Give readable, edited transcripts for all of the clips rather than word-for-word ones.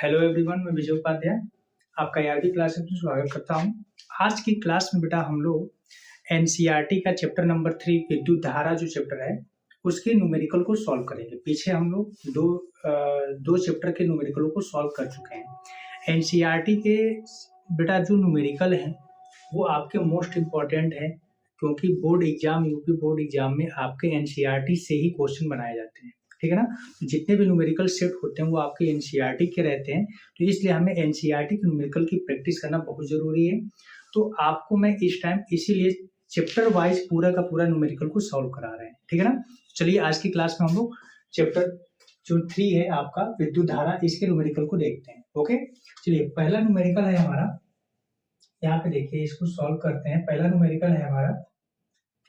Hello everyone, मैं विजय उपाध्याय आपका RB class में स्वागत करता हूं। आज की क्लास में बेटा हम लोग एनसीईआरटी का चैप्टर नंबर 3 विद्युत धारा जो चैप्टर है उसके न्यूमेरिकल को सॉल्व करेंगे। पीछे हम लोग दो चैप्टर के न्यूमेरिकलों को सॉल्व कर चुके हैं। एनसीईआरटी के बेटा जो न्यूमेरिकल हैं वो आपके मोस्ट इम्पॉर्टेंट है, क्योंकि board exam UP board exam में आपके एनसीईआरटी से ही क्वेश्चन बनाए जाते हैं। ठीक है ना। जितने भी न्यूमेरिकल सेट होते हैं वो आपके एनसीईआरटी के रहते हैं, तो इसलिए हमें एनसीईआरटी के न्यूमेरिकल की प्रैक्टिस करना बहुत जरूरी है। तो आपको मैं इस टाइम इसीलिए चैप्टर वाइज पूरा का पूरा न्यूमेरिकल को सॉल्व करा रहे हैं। ठीक है ना। चलिए आज की क्लास में हम लोग चैप्टर जो 3 है आपका विद्युत धारा, इसके न्यूमेरिकल को देखते हैं। ओके, चलिए पहला न्यूमेरिकल है हमारा, यहाँ पे देखिए इसको सॉल्व करते हैं। पहला न्यूमेरिकल है हमारा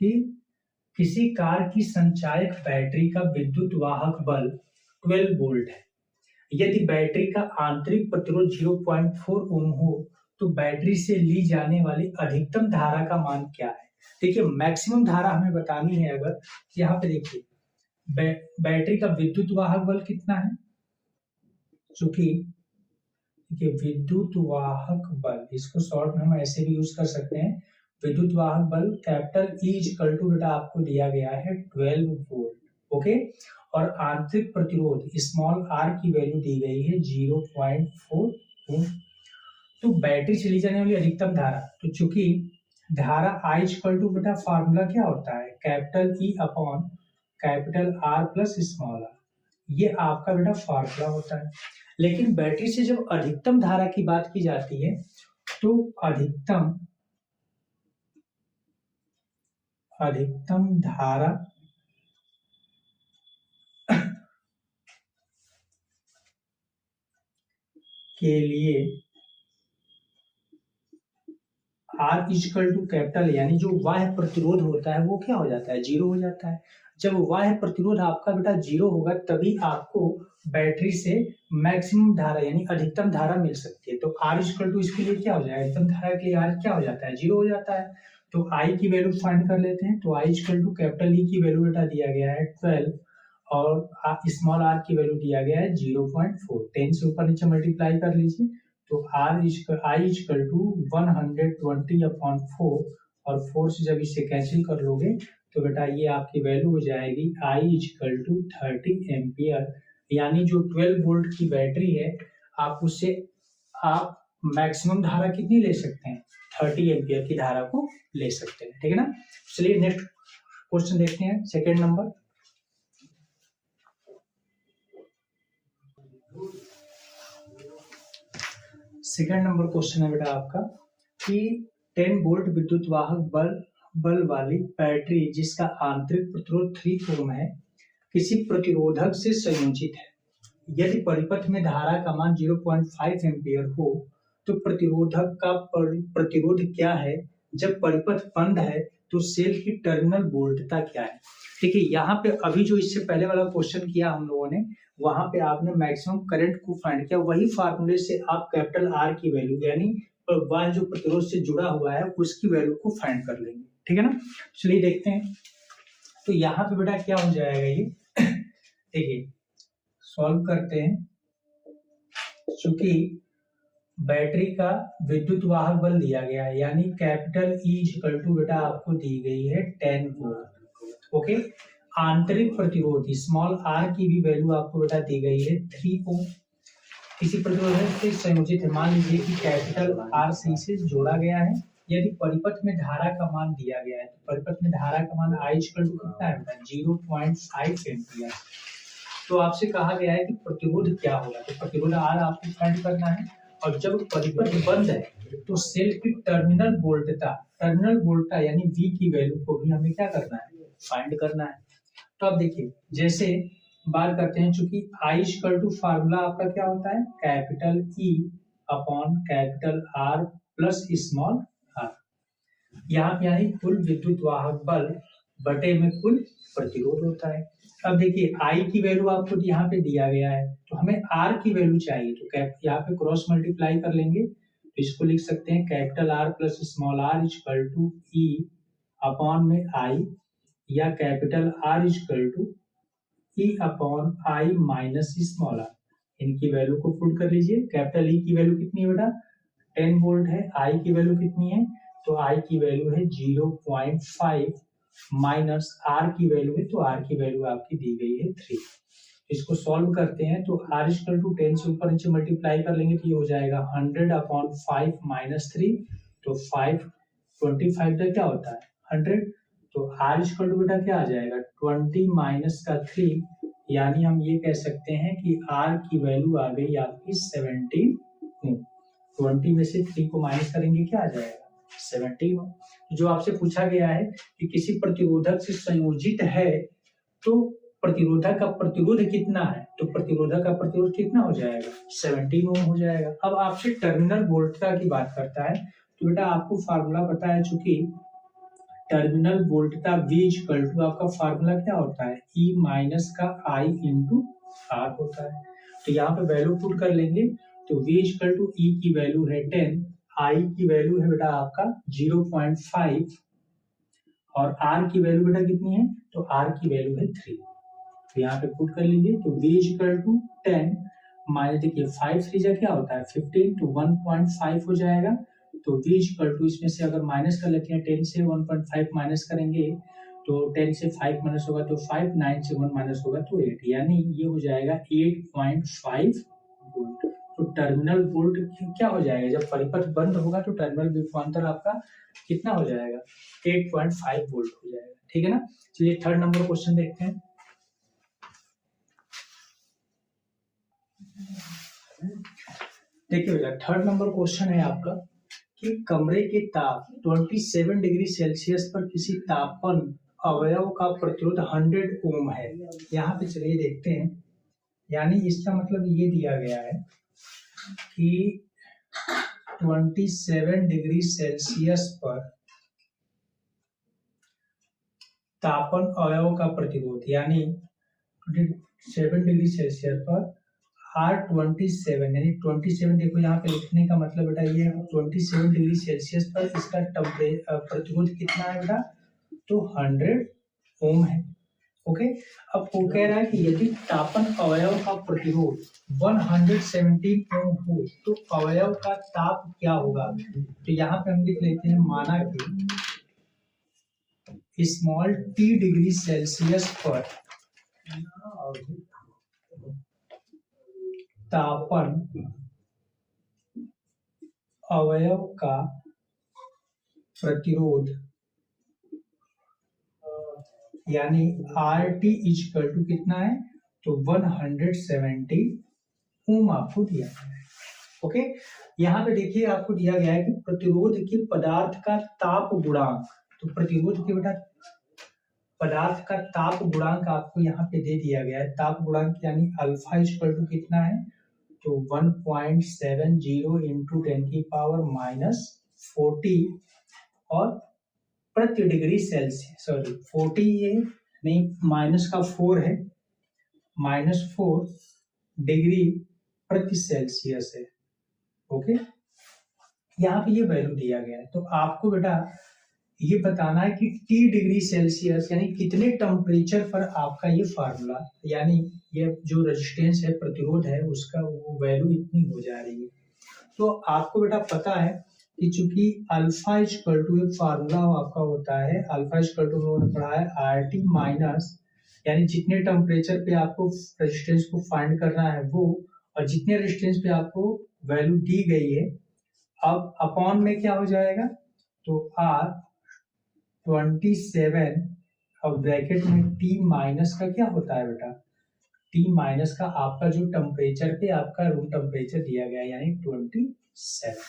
कि किसी कार की संचायक बैटरी का विद्युत वाहक बल 12 वोल्ट है। यदि बैटरी का आंतरिक प्रतिरोध 0.4 ओम हो तो बैटरी से ली जाने वाली अधिकतम धारा का मान क्या है। देखिए मैक्सिमम धारा हमें बतानी है। अगर यहाँ पे देखिए बैटरी का विद्युत वाहक बल कितना है, चूंकि देखिए विद्युत वाहक बल, इसको शॉर्ट में हम ऐसे भी यूज कर सकते हैं। विद्युत वाहक बल कैपिटल ई इक्वल टू बेटा आपको दिया गया है 12 वोल्ट। ओके, और आंतरिक प्रतिरोध स्मॉल आर की वैल्यू दी गई है 0.4 ओम। तो बैटरी से ली जाने वाली अधिकतम धारा, तो चूंकि धारा आई इक्वल टू बेटा फार्मूला क्या होता है, capital E upon capital R plus small R, ये आपका बेटा फार्मूला होता है। लेकिन बैटरी से जब अधिकतम धारा की बात की जाती है तो अधिकतम धारा के लिए R इक्वल टू कैपिटल, यानी जो बाह्य प्रतिरोध होता है वो क्या हो जाता है, जीरो हो जाता है। जब बाह्य प्रतिरोध आपका बेटा जीरो होगा तभी आपको बैटरी से मैक्सिमम धारा यानी अधिकतम धारा मिल सकती है। तो R इक्वल टू इसके लिए क्या हो जाएगा, अधिकतम धारा के लिए R क्या हो जाता है, जीरो हो जाता है। तो I की वैल्यू फाइंड कर लेते हैं। तो I equal to capital E की वैल्यू बेटा दिया गया है 12 और स्मॉल r की वैल्यू दिया गया है 0.4। 10 से ऊपर नीचे मल्टीप्लाई कर लीजिए तो आई इक्वल टू 120 अपॉन 4, और 4 से जब इसे कैंसिल कर लोगे तो बेटा ये आपकी वैल्यू हो जाएगी आई इक्वल टू 30 एम्पियर। यानी जो 12 वोल्ट की बैटरी है आप उससे आप मैक्सिमम धारा कितनी ले सकते हैं, 30 एम्पियर की धारा को ले सकते हैं। ठीक है ना। चलिए नेक्स्ट क्वेश्चन देखते हैं, second number. Second number question है बेटा आपका कि 10 वोल्ट विद्युत वाहक बल वाली बैटरी जिसका आंतरिक प्रतिरोध 3 ओम है किसी प्रतिरोधक से संयोजित है। यदि परिपथ में धारा का मान 0.5 एम्पियर हो तो प्रतिरोधक का प्रतिरोध क्या है। जब परिपथ बंद है तो सेल की टर्मिनल वोल्टता क्या है। देखिए यहाँ पे अभी जो इससे पहले वाला क्वेश्चन किया हम लोगों ने, वहां पे आपने मैक्सिमम करंट को फाइंड किया, वही फार्मूले से आप कैपिटल आर की वैल्यू यानी वह जो प्रतिरोध से जुड़ा हुआ है उसकी वैल्यू को फाइंड कर लेंगे। ठीक है ना। चलिए देखते हैं। तो यहाँ पे बेटा क्या हो जाएगा, ये देखिए सॉल्व करते हैं। चूंकि बैटरी का विद्युत वाहक बल दिया गया है यानी कैपिटल ई इक्वल टू बेटा आपको दी गई है 10 वोल्ट। ओके, आंतरिक प्रतिरोध स्मॉल आर की भी वैल्यू आपको बेटा दी गई है 3 ओम। किसी प्रतिरोधक से संयोजित है, मान लीजिए कि कैपिटल आर से इसे जोड़ा गया है। यदि परिपथ में धारा का मान दिया गया है तो परिपथ में धारा का मान आई इक्वल टू कितना है बेटा 0.5 एम्पियर। तो आपसे कहा गया है कि प्रतिरोध क्या होगा, तो प्रतिरोध आर आपको फाइंड करना है। और जब परिपथ बंद है तो सेल की टर्मिनल वोल्टता यानी V की वैल्यू को भी हमें क्या करना है, फाइंड करना है। तो अब देखिए जैसे बात करते हैं, चूंकि I इक्वल टू फार्मूला आपका क्या होता है, capital E upon capital R plus small r। यहाँ पे यानी कुल विद्युत वाहक बल बटे में कुल प्रतिरोध होता है। अब देखिए I की वैल्यू आपको यहाँ पे दिया गया है तो हमें R की वैल्यू चाहिए, तो यहाँ पे क्रॉस मल्टीप्लाई कर लेंगे तो इसको लिख सकते हैं capital R plus small r equal to E upon में I, या capital R equal to E upon I minus small r। इनकी वैल्यू को पुट कर लीजिए। कैपिटल ई की वैल्यू कितनी है बेटा 10 वोल्ट है, आई की वैल्यू कितनी है तो आई की वैल्यू है 0.5 माइनस आर की वैल्यू है तो आर की वैल्यू आपकी दी गई है 3। इसको सॉल्व करते हैं तो r इक्वल टू 10 से ऊपर नीचे मल्टीप्लाई कर लेंगे तो ये हो जाएगा 100/5 माइनस 3 तो 5 25 का क्या होता है 100 तो r इक्वल टू बेटा क्या आ जाएगा 20 माइनस का 3 यानी हम ये कह सकते हैं कि r की वैल्यू आ गई आपकी 17 20 में से 3 को माइनस करेंगे क्या आ जाएगा 17। जो आपसे पूछा गया है कि किसी प्रतिरोधक से संयोजित है तो प्रतिरोधक का प्रतिरोध कितना है तो प्रतिरोधक का प्रतिरोध कितना हो जाएगा 17 ओम हो जाएगा। अब आपसे टर्मिनल वोल्टता की बात करता है तो बेटा आपको फार्मूला पता है, चूंकि टर्मिनल वोल्टता V इक्वल टू आपका फार्मूला क्या होता है E माइनस का I इंटू R होता है। तो यहाँ पे वैल्यू पुट कर लेंगे तो V इक्वल टू E की वैल्यू है 10, I की वैल्यू है बेटा आपका 0.5 और R की वैल्यू बेटा कितनी है तो R की वैल्यू है 3। तो यहाँ पे पुट कर लीजिए तो V इक्वल टू 10 माइनस देखिए 5 3 जा क्या होता है 15 तो 1.5 हो जाएगा। तो V इक्वल टू इसमें से अगर माइनस कर लेते हैं 10 से 1.5 माइनस करेंगे तो 10 से 5 माइनस होगा तो 5, 9 से 1 माइनस होगा तो 8 यानी ये हो जाएगा 8.5 वोल्ट। तो टर्मिनल वोल्ट क्या हो जाएगा जब परिपथ बंद होगा तो टर्मिनल विभवांतर आपका कितना हो जाएगा 8.5 वोल्ट हो जाएगा। ठीक है ना। चलिए थर्ड नंबर क्वेश्चन देखते हैं। देखिए बेटा थर्ड नंबर क्वेश्चन है आपका कि कमरे के ताप 27 डिग्री सेल्सियस पर किसी तापन अवयव का प्रतिरोध 100 ओम है। यहाँ पे चलिए देखते हैं, यानी इसका मतलब ये दिया गया है कि 27 डिग्री सेल्सियस पर तापन अवयव का प्रतिरोध यानी 27 डिग्री सेल्सियस पर R27 यानी 27 देखो यहाँ पे लिखने का मतलब बेटा ये है 27 डिग्री सेल्सियस पर इसका प्रतिरोध कितना है बेटा तो 100 ओम है। ओके। अब वो कह रहा है कि यदि तापन अवयव का प्रतिरोध 117 ओम हो तो अवयव का ताप क्या होगा। तो यहाँ पे हम लिख लेते हैं माना कि स्मॉल t डिग्री सेल्सियस पर तापन अवयव का प्रतिरोध यानी RT इक्वल टू कितना है तो 170 ओम आपको दिया गया है। ओके। यहाँ पे देखिए आपको दिया गया है कि प्रतिरोध के पदार्थ का ताप गुणांक, तो प्रतिरोध के बेटा पदार्थ का ताप गुणांक आपको यहाँ पे दे दिया गया है। ताप गुणांक यानी अल्फा इक्वल टू कितना है तो 1.70 इंटू 10 की पावर माइनस 40 और प्रति डिग्री सेल्सियस 40 ये नहीं माइनस का 4 है -4 डिग्री प्रति सेल्सियस है। ओके। यहाँ पे ये वैल्यू दिया गया है तो आपको बेटा ये बताना है कि T डिग्री सेल्सियस यानी कितने टेम्परेचर पर आपका ये फार्मूला यानी ये जो रेजिस्टेंस है प्रतिरोध है उसका वो वैल्यू इतनी हो जा रही है। तो आपको बेटा पता है कि चूंकि अल्फा इक्वल टू एक फार्मूला आपका होता है अल्फा इक्वल टू हमने पढ़ा है RT माइनस यानी जितने टेम्परेचर पे आपको रेजिस्टेंस को फाइंड करना है वो और जितने रेजिस्टेंस पे आपको वैल्यू दी गई है अब अपॉन में क्या हो जाएगा तो R27 और ब्रैकेट में T माइनस का क्या होता है बेटा T माइनस का आपका जो टेम्परेचर पे आपका रूम टेम्परेचर दिया गया है यानी 27।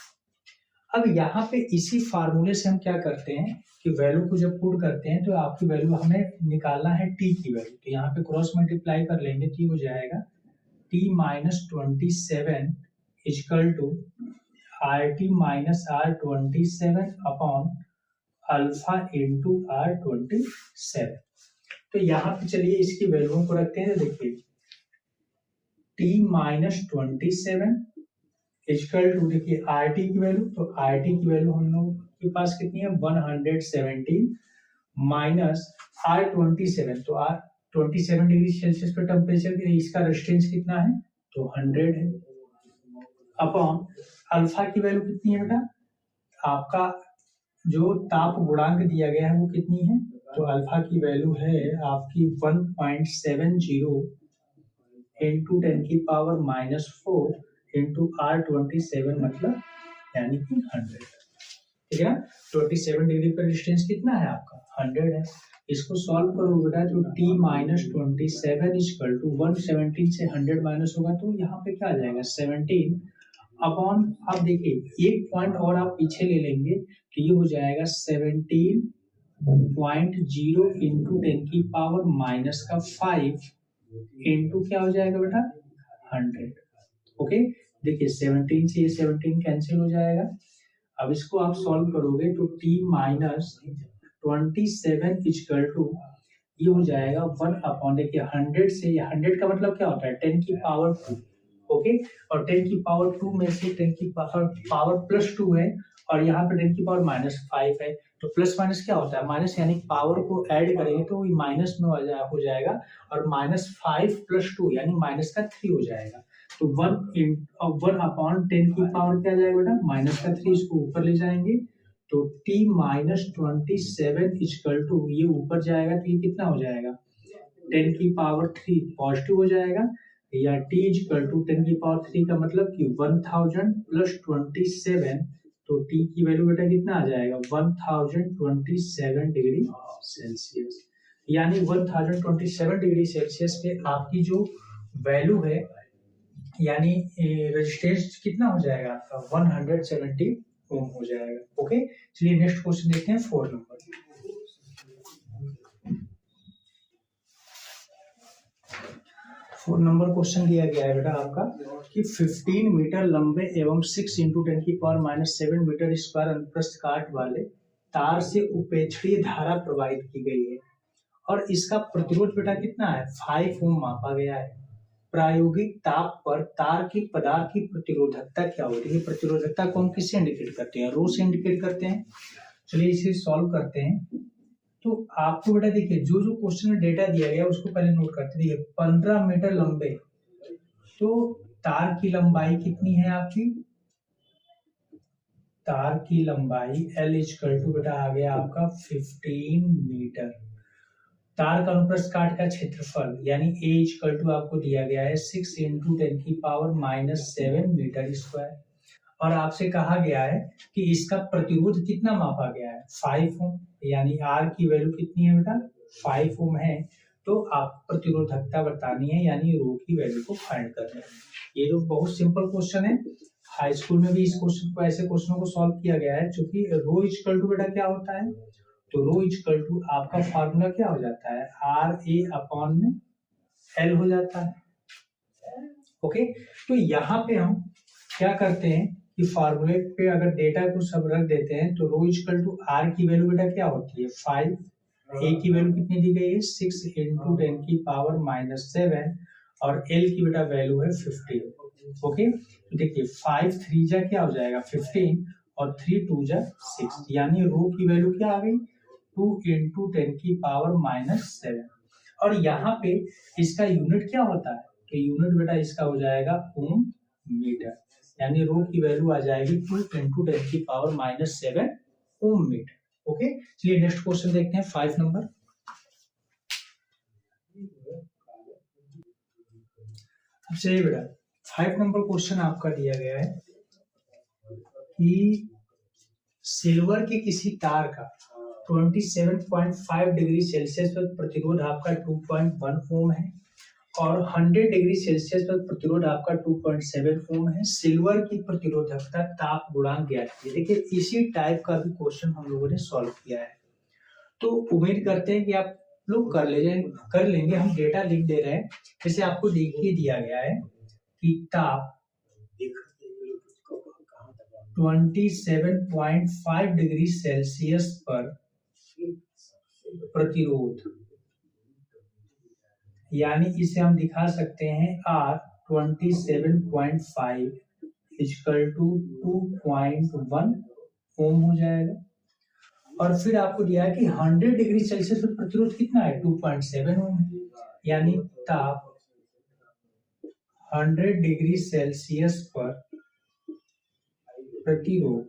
अब यहाँ पे इसी फार्मूले से हम क्या करते हैं कि वैल्यू को जब पुट करते हैं तो आपकी वैल्यू हमें निकालना है T की वैल्यू। तो यहाँ पे क्रॉस मल्टीप्लाई कर लेंगे तो हो जाएगा T minus 27 equal to RT minus R27 upon alpha into R27। तो यहाँ पे चलिए इसकी वैल्यू को रखते हैं। देखिए T माइनस 27 इक्वल टू देखिए RT की वैल्यू तो RT की वैल्यू हम लोग के पास कितनी है 117 माइनस R27 तो R 27 डिग्री सेल्सियस पर टेम्परेचर इसका रेजिस्टेंस कितना है तो 100 है अपॉन अल्फा की वैल्यू कितनी है बेटा, आपका जो ताप गुणांक दिया गया है वो कितनी है, तो अल्फा की वैल्यू है आपकी 1.70 इंटू 10⁻⁻4 इंटू R27 मतलब यानी कि 100, ठीक है ना। 27 डिग्री पर डिस्टेंस कितना है आपका 100 है। इसको सॉल्व करो बेटा तो t माइनस 27 इक्वल टू 117 से 100 माइनस होगा तो यहाँ पे क्या आ जाएगा 17 अपॉन, अब देखिए एक पॉइंट और आप पीछे ले लेंगे तो ये हो जाएगा 17.0 इंटू 10⁻⁻5 इंटू क्या हो जाएगा बेटा 100। ओके, देखिए 17 से ये 17 कैंसिल हो जाएगा। अब इसको आप सॉल्व करोगे तो t माइनस 27 इक्वल टू ये हो जाएगा 1 अपॉन, देखिए 100 से 100 का मतलब क्या होता है 10⁻², ओके, और 10⁻² में से 10⁻² प्लस 2 है और यहाँ पे 10⁻⁻5 है, तो प्लस माइनस क्या होता है माइनस, यानी पावर को ऐड करेंगे तो माइनस में हो जाएगा और -5 + 2 यानी माइनस का 3 हो जाएगा। तो 1 अपॉन 10 की पावर क्या जाएगा बेटा माइनस का 3, इसको ऊपर ले जाएंगे तो t माइनस 27 इक्वल टू ये ऊपर जाएगा तो ये कितना हो जाएगा 10⁻³ पॉजिटिव हो जाएगा, या t इक्वल टू 10⁻³ का मतलब कि 1000 प्लस 27, तो t की वैल्यू बेटा कितना आ जाएगा 1027 डिग्री सेल्सियस, यानी 1027 डिग्री सेल्सियस पे आपकी जो वैल्यू है यानी रेजिस्टेंस कितना हो जाएगा आपका 170 ओम हो जाएगा। ओके, चलिए नेक्स्ट क्वेश्चन देखते हैं 4 नंबर। 4 नंबर क्वेश्चन दिया गया है बेटा आपका कि 15 मीटर लंबे एवं 6 इंटू 10⁻⁻7 मीटर स्क्वायर अनुप्रस्थ काट वाले तार से उपेक्षणीय धारा प्रवाहित की गई है और इसका प्रतिरोध बेटा कितना है 5 ओम मापा गया है। प्रायोगिक ताप पर तार की पदार्थ की प्रतिरोधकता क्या होती है, प्रतिरोधकता को हम किससे इंडिकेट करते हैं रो से इंडिकेट करते हैं। चलिए इसे सॉल्व करते हैं। तो आपको बेटा देखिए जो जो क्वेश्चन में डेटा दिया गया उसको पहले नोट करते रहिए। 15 मीटर लंबे, तो तार की लंबाई कितनी है आपकी, तार की लंबाई L इक्वल टू बेटा आ गया आपका 15 मीटर। तार का अनुप्रस्थ काट का क्षेत्रफल यानी A इक्वल टू आपको दिया गया है 6 इंटू 10⁻⁻7 मीटर स्क्वायर और आपसे कहा गया है कि इसका प्रतिरोध कितना मापा गया है 5 ओम, यानी R की वैल्यू कितनी है बेटा 5 ओम है। तो आप प्रतिरोधकता बतानी है यानी रो की वैल्यू को फाइंड करना है। ये तो बहुत सिंपल क्वेश्चन है, हाई स्कूल में भी इस क्वेश्चन को ऐसे क्वेश्चनों को सॉल्व किया गया है। क्योंकि रो इक्वल टू बेटा क्या होता है, तो रो इक्वल टू आपका फार्मूला क्या हो जाता है RA अपॉन में L हो जाता है। ओके, तो यहाँ पे हम क्या करते हैं कि फार्मूले पे अगर डेटा को सब रख देते हैं तो रो इक्वल टू R की वैल्यू बेटा क्या होती है 5, A की वैल्यू कितनी दी गई है 6 इंटू 10⁻⁻7 और L की बेटा वैल्यू है 15। ओके, तो देखिए 5 3 जा क्या हो जाएगा 15 और 3 2 जा 6, यानी रो की वैल्यू क्या आ गई 2 इंटू 10⁻�7 और यहाँ पे इसका यूनिट क्या होता है, तो यूनिट बेटा इसका हो जाएगा ओम मीटर, यानी रो की वैल्यू आ जाएगी 2 इंटू 10⁻⁻7 ओम मीटर। ओके, चलिए नेक्स्ट क्वेश्चन देखते हैं 5 नंबर। अब चलिए बेटा 5 नंबर क्वेश्चन आपका दिया गया है कि सिल्वर के किसी तार का 27.5 डिग्री सेल्सियस पर प्रतिरोध आपका 2.1 ओम है और 100 डिग्री सेल्सियस पर प्रतिरोध आपका 2.7 ओम है। सिल्वर की प्रतिरोधकता ताप गुणांक ज्ञात कीजिए। देखिए इसी टाइप का भी क्वेश्चन हम लोगों ने सॉल्व किया है, तो उम्मीद करते हैं कि आप लोग कर लेंगे। हम डेटा लिख दे रहे हैं, जैसे आपको देखिए दिया गया है कि ताप 27.5 डिग्री सेल्सियस पर प्रतिरोध, यानी इसे हम दिखा सकते हैं R 27.5 इक्वल टू 2.1 ओम हो जाएगा। और फिर आपको दिया है कि 100 डिग्री सेल्सियस पर प्रतिरोध कितना है 2.7 ओम, यानी ताप 100 डिग्री सेल्सियस पर प्रतिरोध।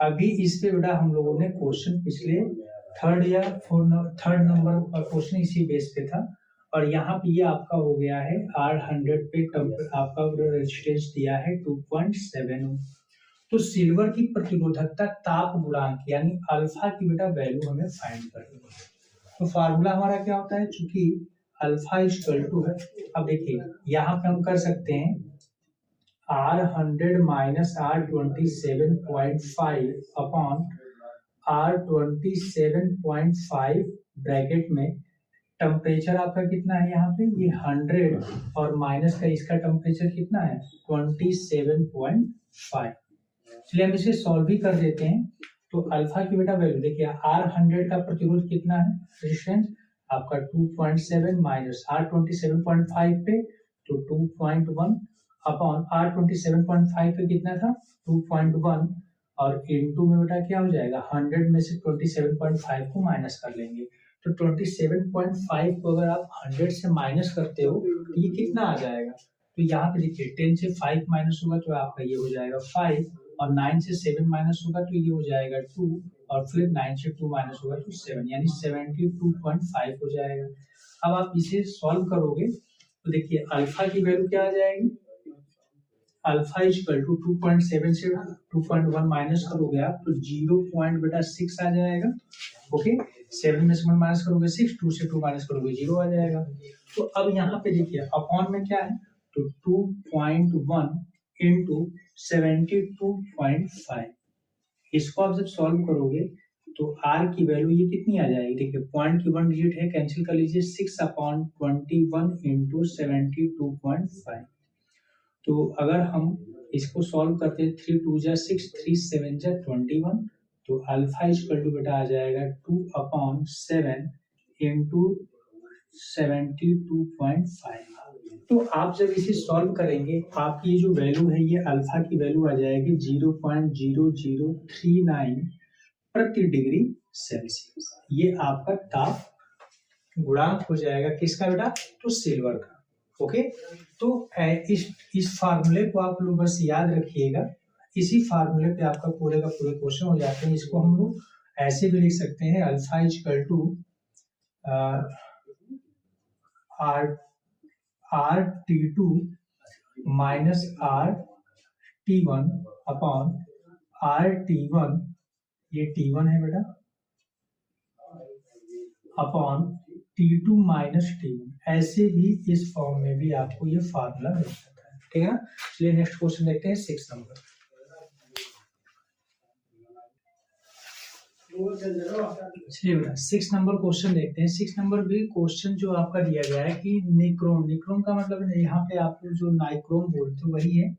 अभी इस पे बेटा हम लोगों ने क्वेश्चन पिछले थर्ड नंबर का क्वेश्चन इसी बेस पे था, और यहाँ पे ये आपका हो गया है R100 पे आपका रेजिस्टेंस दिया है 2.7 ओम। तो सिल्वर की प्रतिरोधकता ताप गुणांक यानी अल्फा की बेटा वैल्यू हमें फाइंड करनी है। तो फार्मूला हमारा क्या होता है, चूंकि अल्फा इक्वल टू है, अब देखिए यहाँ पे हम कर सकते हैं R100 minus R27.5 upon R27.5 bracket में टेम्परेचर आपका कितना है, यहाँ पे ये 100 और माइनस का इसका टेम्परेचर कितना है 27.5। चलिए हम इसे सॉल्व भी कर देते हैं। तो अल्फा की बेटा वैल्यू देखिए R100 का प्रतिरोध कितना है, रेजिस्टेंस आपका 2.7 माइनस R27.5 पे तो 2.1 अपॉन R27.5 पे कितना था 2.1 और इनटू में बेटा क्या हो जाएगा 100 में से 27.5 को माइनस कर लेंगे। तो 27.5 को अगर आप 100 से माइनस करते हो तो ये कितना आ जाएगा, तो यहाँ पे देखिए 10 से 5 माइनस होगा तो आपका ये हो जाएगा 5 और 9 से 7 माइनस होगा तो ये हो जाएगा 2 और फिर 9 से 2 माइनस होगा तो 7 यानी 72.5 हो जाएगा। अब आप इसे सॉल्व करोगे तो देखिए अल्फा की वैल्यू क्या आ जाएगी, अल्फा इक्वल टू 2.7 से 2.1 माइनस करोगे आप तो 0.6 आ जाएगा। ओके 7 में से 1 माइनस करोगे 6, 2 से 2 माइनस करोगे 0 आ जाएगा। तो अब यहाँ पे देखिए अपॉन में क्या है तो 2.1 इंटू 72.5, इसको आप जब सॉल्व करोगे तो R की वैल्यू ये कितनी आ जाएगी, देखिए पॉइंट की 1 डिजिट है कैंसिल कर लीजिए 6/21 इंटू 72.5। तो अगर हम इसको सॉल्व करते हैं 3 2 जा 6 3 7 जा 21 तो अल्फा इक्वल टू बेटा आ जाएगा 2/7 इंटू 72.5। तो आप जब इसे सॉल्व करेंगे आपकी ये जो वैल्यू है ये अल्फा की वैल्यू आ जाएगी 0.0039 प्रति डिग्री सेल्सियस। ये आपका ताप गुणांक हो जाएगा किसका बेटा, तो सिल्वर का। ओके तो इस फार्मूले को आप लोग बस याद रखिएगा, इसी फार्मूले पे आपका पूरे का पूरे क्वेश्चन हो जाते हैं। इसको हम लोग ऐसे भी लिख सकते हैं alpha equal to R T2 minus RT1 upon RT1, ये T1 है बेटा, अपॉन T2 माइनस T1। ऐसे भी इस फॉर्म में भी आपको ये फार्मूला मिल सकता है। ठीक है ना, चलिए नेक्स्ट क्वेश्चन देखते हैं 6 नंबर। चलिए बेटा 6 नंबर क्वेश्चन देखते हैं। 6 नंबर भी क्वेश्चन जो आपका दिया गया है कि निक्रोम का मतलब यहाँ पे आप जो नाइक्रोम बोलते वही है।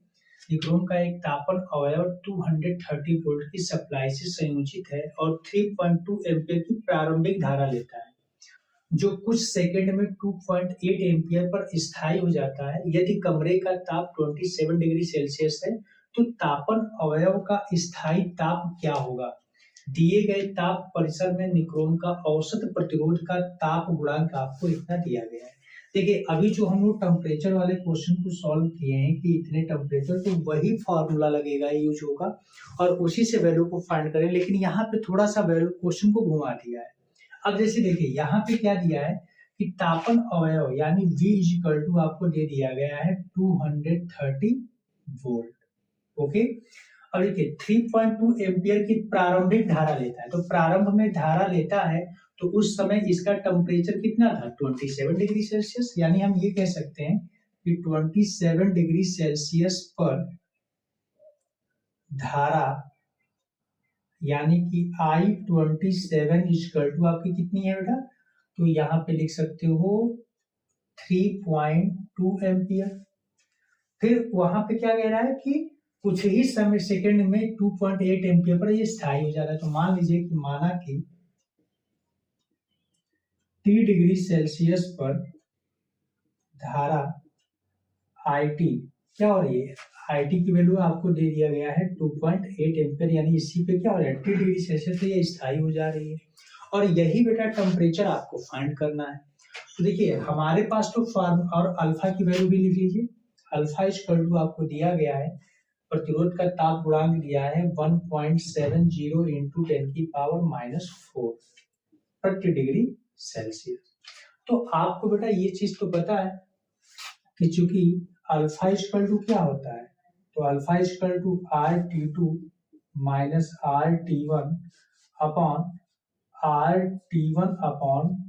निक्रोम का एक तापन अवयव 230 वोल्ट की सप्लाई से संयोजित है और 3.2 एम्पीयर की प्रारंभिक धारा लेता है, जो कुछ सेकंड में 2.8 एम्पीयर पर स्थायी हो जाता है। यदि कमरे का ताप 27 डिग्री सेल्सियस है तो तापन अवयव का स्थायी ताप क्या होगा। दिए गए ताप परिसर में निक्रोम का औसत प्रतिरोध का ताप गुणांक आपको इतना दिया गया है। देखिए अभी जो हम लोग टेम्परेचर वाले क्वेश्चन को सॉल्व किए हैं कि इतने टेम्परेचर, तो वही फॉर्मूला लगेगा यूज होगा और उसी से वैल्यू को फाइंड करें, लेकिन यहाँ पे थोड़ा सा वैल्यू क्वेश्चन को घुमा दिया है। अब जैसे देखिए यहाँ पे क्या दिया है कि तापन अवयव यानी V इक्वल टू आपको दे दिया गया है 230 वोल्ट। ओके अब देखिए 3.2 एम्पीयर की प्रारंभिक धारा लेता है, तो प्रारंभ में धारा लेता है तो उस समय इसका टेम्परेचर कितना था 27 डिग्री सेल्सियस, यानी हम ये कह सकते हैं कि 27 डिग्री सेल्सियस पर धारा यानी कि I27 इक्वल टू आपकी कितनी है बेटा, तो यहाँ पे लिख सकते हो 3.2 एम्पियर। फिर वहां पे क्या कह रहा है कि कुछ ही समय सेकंड में 2.8 एम्पियर पर ये स्थायी हो जा रहा है। तो मान लीजिए कि माना कि T डिग्री सेल्सियस पर धारा IT क्या हो रही है, IT की वैल्यू आपको दे दिया गया है 2.8 एम्पियर, यानी इसी पे क्या हो रहा है T डिग्री सेल्सियस पे ये स्थायी हो जा रही है और यही बेटा टेम्परेचर आपको फाइंड करना है। तो देखिए हमारे पास तो फॉर्म और अल्फा की वैल्यू भी लिख लीजिए। अल्फा इक्वल टू आपको दिया गया है, प्रतिरोध का ताप गुणांक दिया है 1.70 इंटू 10⁻⁻⁴ प्रति डिग्री सेल्सियस। तो आपको बेटा ये चीज तो पता है कि चूंकि अल्फा इक्वल टू क्या होता है, तो alpha equal to RT2 minus RT1 upon RT1 upon